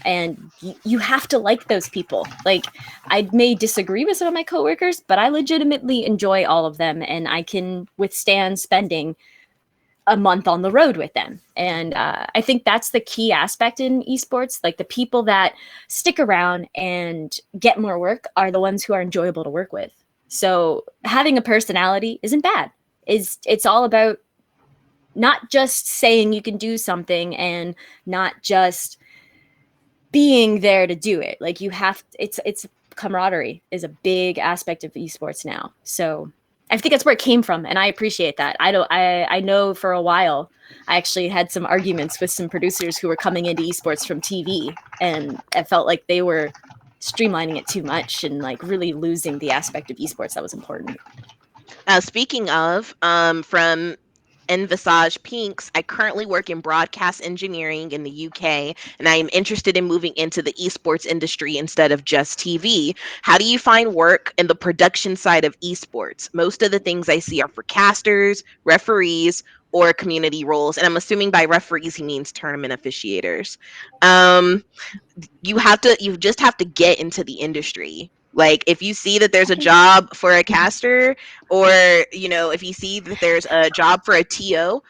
And you have to like those people. Like, I may disagree with some of my coworkers, but I legitimately enjoy all of them, and I can withstand spending a month on the road with them. And I think that's the key aspect in esports. Like, the people that stick around and get more work are the ones who are enjoyable to work with. So having a personality isn't bad. It's all about not just saying you can do something and not just being there to do it. Like, you have, it's camaraderie is a big aspect of esports now. So I think that's where it came from, and I appreciate that. I know for a while I actually had some arguments with some producers who were coming into esports from TV, and I felt like they were streamlining it too much and like really losing the aspect of esports that was important. Speaking of, from Envisage Pinks, I currently work in broadcast engineering in the UK, and I am interested in moving into the esports industry instead of just TV. How do you find work in the production side of esports? Most of the things I see are for casters, referees, or community roles, and I'm assuming by referees he means tournament officiators. You just have to get into the industry. Like, if you see that there's a job for a caster, or, if you see that there's a job for a TO,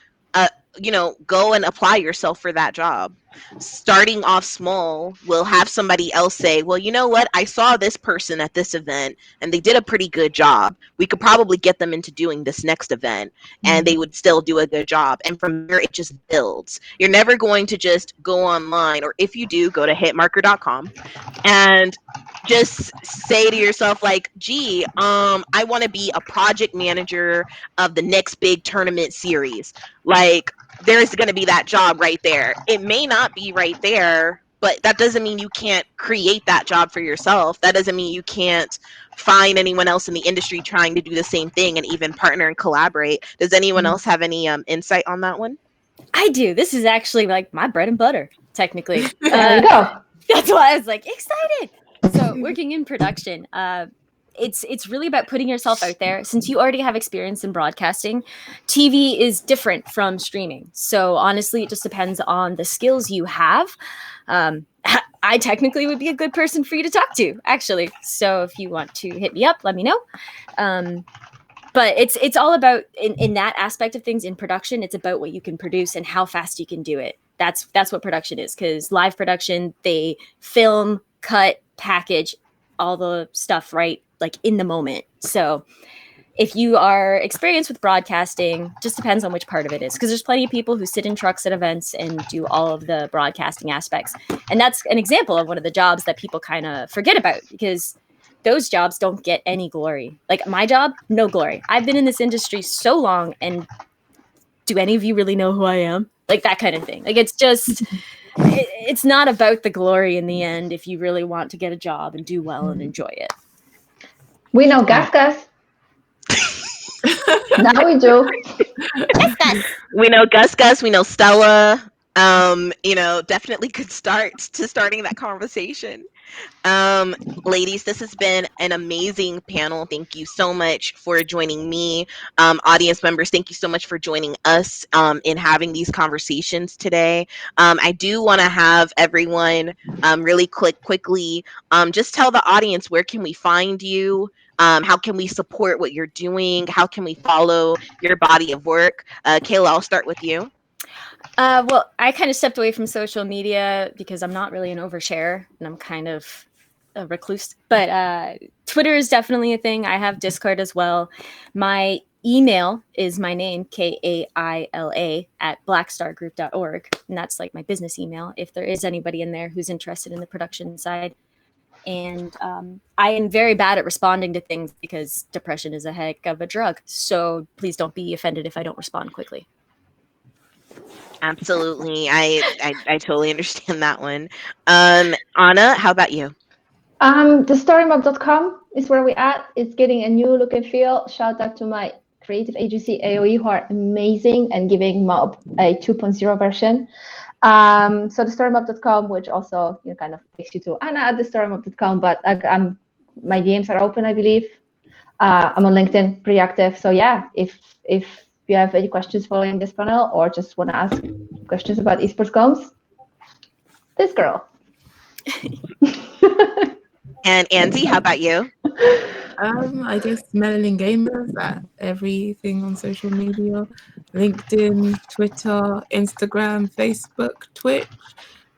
go and apply yourself for that job. starting off small will have somebody else say, well, you know what? I saw this person at this event and they did a pretty good job. We could probably get them into doing this next event and they would still do a good job. And from there, it just builds. You're never going to just go online, or if you do, go to hitmarker.com and just say to yourself like, gee, I want to be a project manager of the next big tournament series. Like, there's going to be that job right there. It may not be right there, but that doesn't mean you can't create that job for yourself. That doesn't mean you can't find anyone else in the industry trying to do the same thing and even partner and collaborate. Does anyone else have any insight on that one? I do. This is actually like my bread and butter, technically. There you go. That's why I was like excited. So working in production, it's really about putting yourself out there. Since you already have experience in broadcasting, TV is different from streaming. So honestly, it just depends on the skills you have. I technically would be a good person for you to talk to, actually. So if you want to hit me up, let me know. But it's all about in that aspect of things in production. It's about what you can produce and how fast you can do it. That's what production is, because live production, they film, cut, package all the stuff right like in the moment. So if you are experienced with broadcasting, just depends on which part of it is, because there's plenty of people who sit in trucks at events and do all of the broadcasting aspects. And that's an example of one of the jobs that people kind of forget about, because those jobs don't get any glory. Like my job, no glory. I've been in this industry so long, and do any of you really know who I am? Like that kind of thing. Like it's just, it's not about the glory in the end if you really want to get a job and do well and enjoy it. We know Gus. Now we do. We know Gus. We know Stella. Definitely could start to starting that conversation. Ladies, this has been an amazing panel. Thank you so much for joining me. Audience members, thank you so much for joining us in having these conversations today. I do want to have everyone really quickly just tell the audience, where can we find you? How can we support what you're doing? How can we follow your body of work? Kaila, I'll start with you. Well, I kind of stepped away from social media because I'm not really an oversharer and I'm kind of a recluse. But Twitter is definitely a thing. I have Discord as well. My email is my name, Kaila @blackstargroup.org. And that's like my business email if there is anybody in there who's interested in the production side. And I am very bad at responding to things because depression is a heck of a drug. So please don't be offended if I don't respond quickly. Absolutely. I totally understand that one. Anna, how about you? TheStoryMob.com is where we're at. It's getting a new look and feel. Shout out to my creative agency, AOE, who are amazing and giving Mob a 2.0 version. So TheStoryMob.com, which also kind of takes you to Anna at TheStoryMob.com, but my DMs are open, I believe. I'm on LinkedIn, pretty active. So yeah, if you have any questions following this panel or just want to ask questions about esports comms, this girl. And Andy, how about you? I guess Melanin Gamers at everything on social media: LinkedIn, Twitter, Instagram, Facebook, Twitch,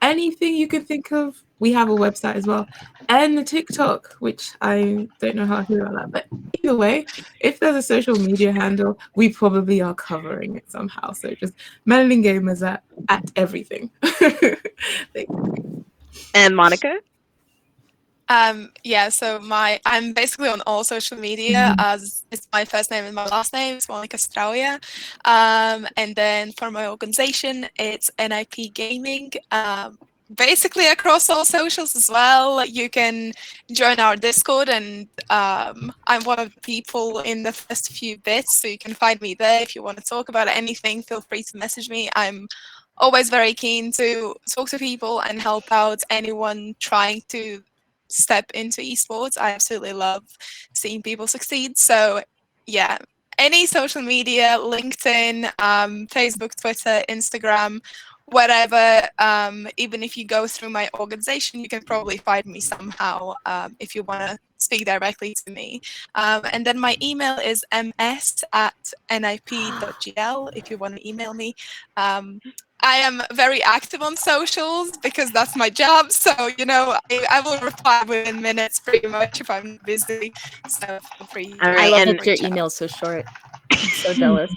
anything you can think of. We have a website as well, and the TikTok, which I don't know how I feel about that. But either way, if there's a social media handle, we probably are covering it somehow. So just Melanin Gamers at everything. Thank you. And Monika? So I'm basically on all social media, as it's my first name and my last name. It's Monika Strauja. And then for my organization, it's NIP Gaming. Basically across all socials as well. You can join our Discord, and I'm one of the people in the first few bits, so you can find me there. If you want to talk about anything, feel free to message me. I'm always very keen to talk to people and help out anyone trying to step into esports. I absolutely love seeing people succeed. So yeah, any social media, LinkedIn, Facebook, Twitter, Instagram, whatever. Even if you go through my organization, you can probably find me somehow if you want to speak directly to me. And then my email is ms@nip.gl if you want to email me. I am very active on socials because that's my job. So, I will reply within minutes pretty much if I'm busy. So feel free. All I right, love and that your email's so short. I'm so jealous.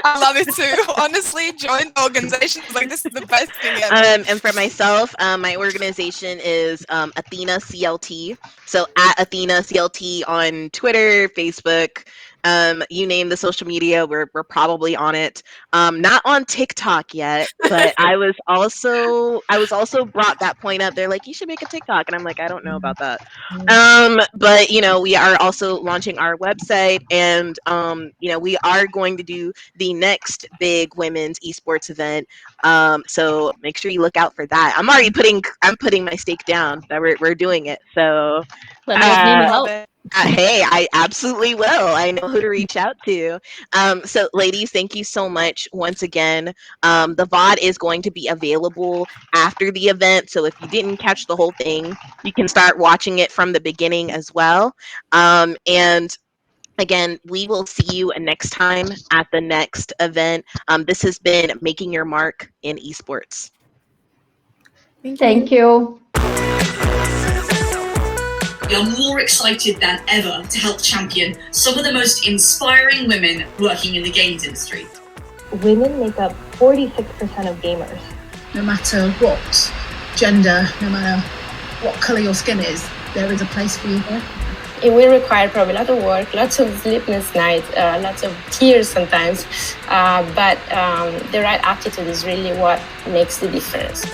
I love it too. Honestly, join the organization. Like, this is the best thing ever. And for myself, my organization is Athena CLT. So at Athena CLT on Twitter, Facebook, you name the social media, we're probably on it. Not on TikTok yet, but I was also brought that point up. They're like, you should make a TikTok, and I'm like, I don't know about that. But we are also launching our website, and we are going to do the next big women's esports event. So make sure you look out for that. I'm putting my stake down that we're doing it. So Let me know if you need any help. hey, I absolutely will. I know who to reach out to. So ladies, thank you so much once again. The VOD is going to be available after the event. So if you didn't catch the whole thing, you can start watching it from the beginning as well. And again, we will see you next time at the next event. This has been Making Your Mark in Esports. Thank you. We are more excited than ever to help champion some of the most inspiring women working in the games industry. Women make up 46% of gamers. No matter what gender, no matter what colour your skin is, there is a place for you here. It will require probably a lot of work, lots of sleepless nights, lots of tears sometimes, but the right attitude is really what makes the difference.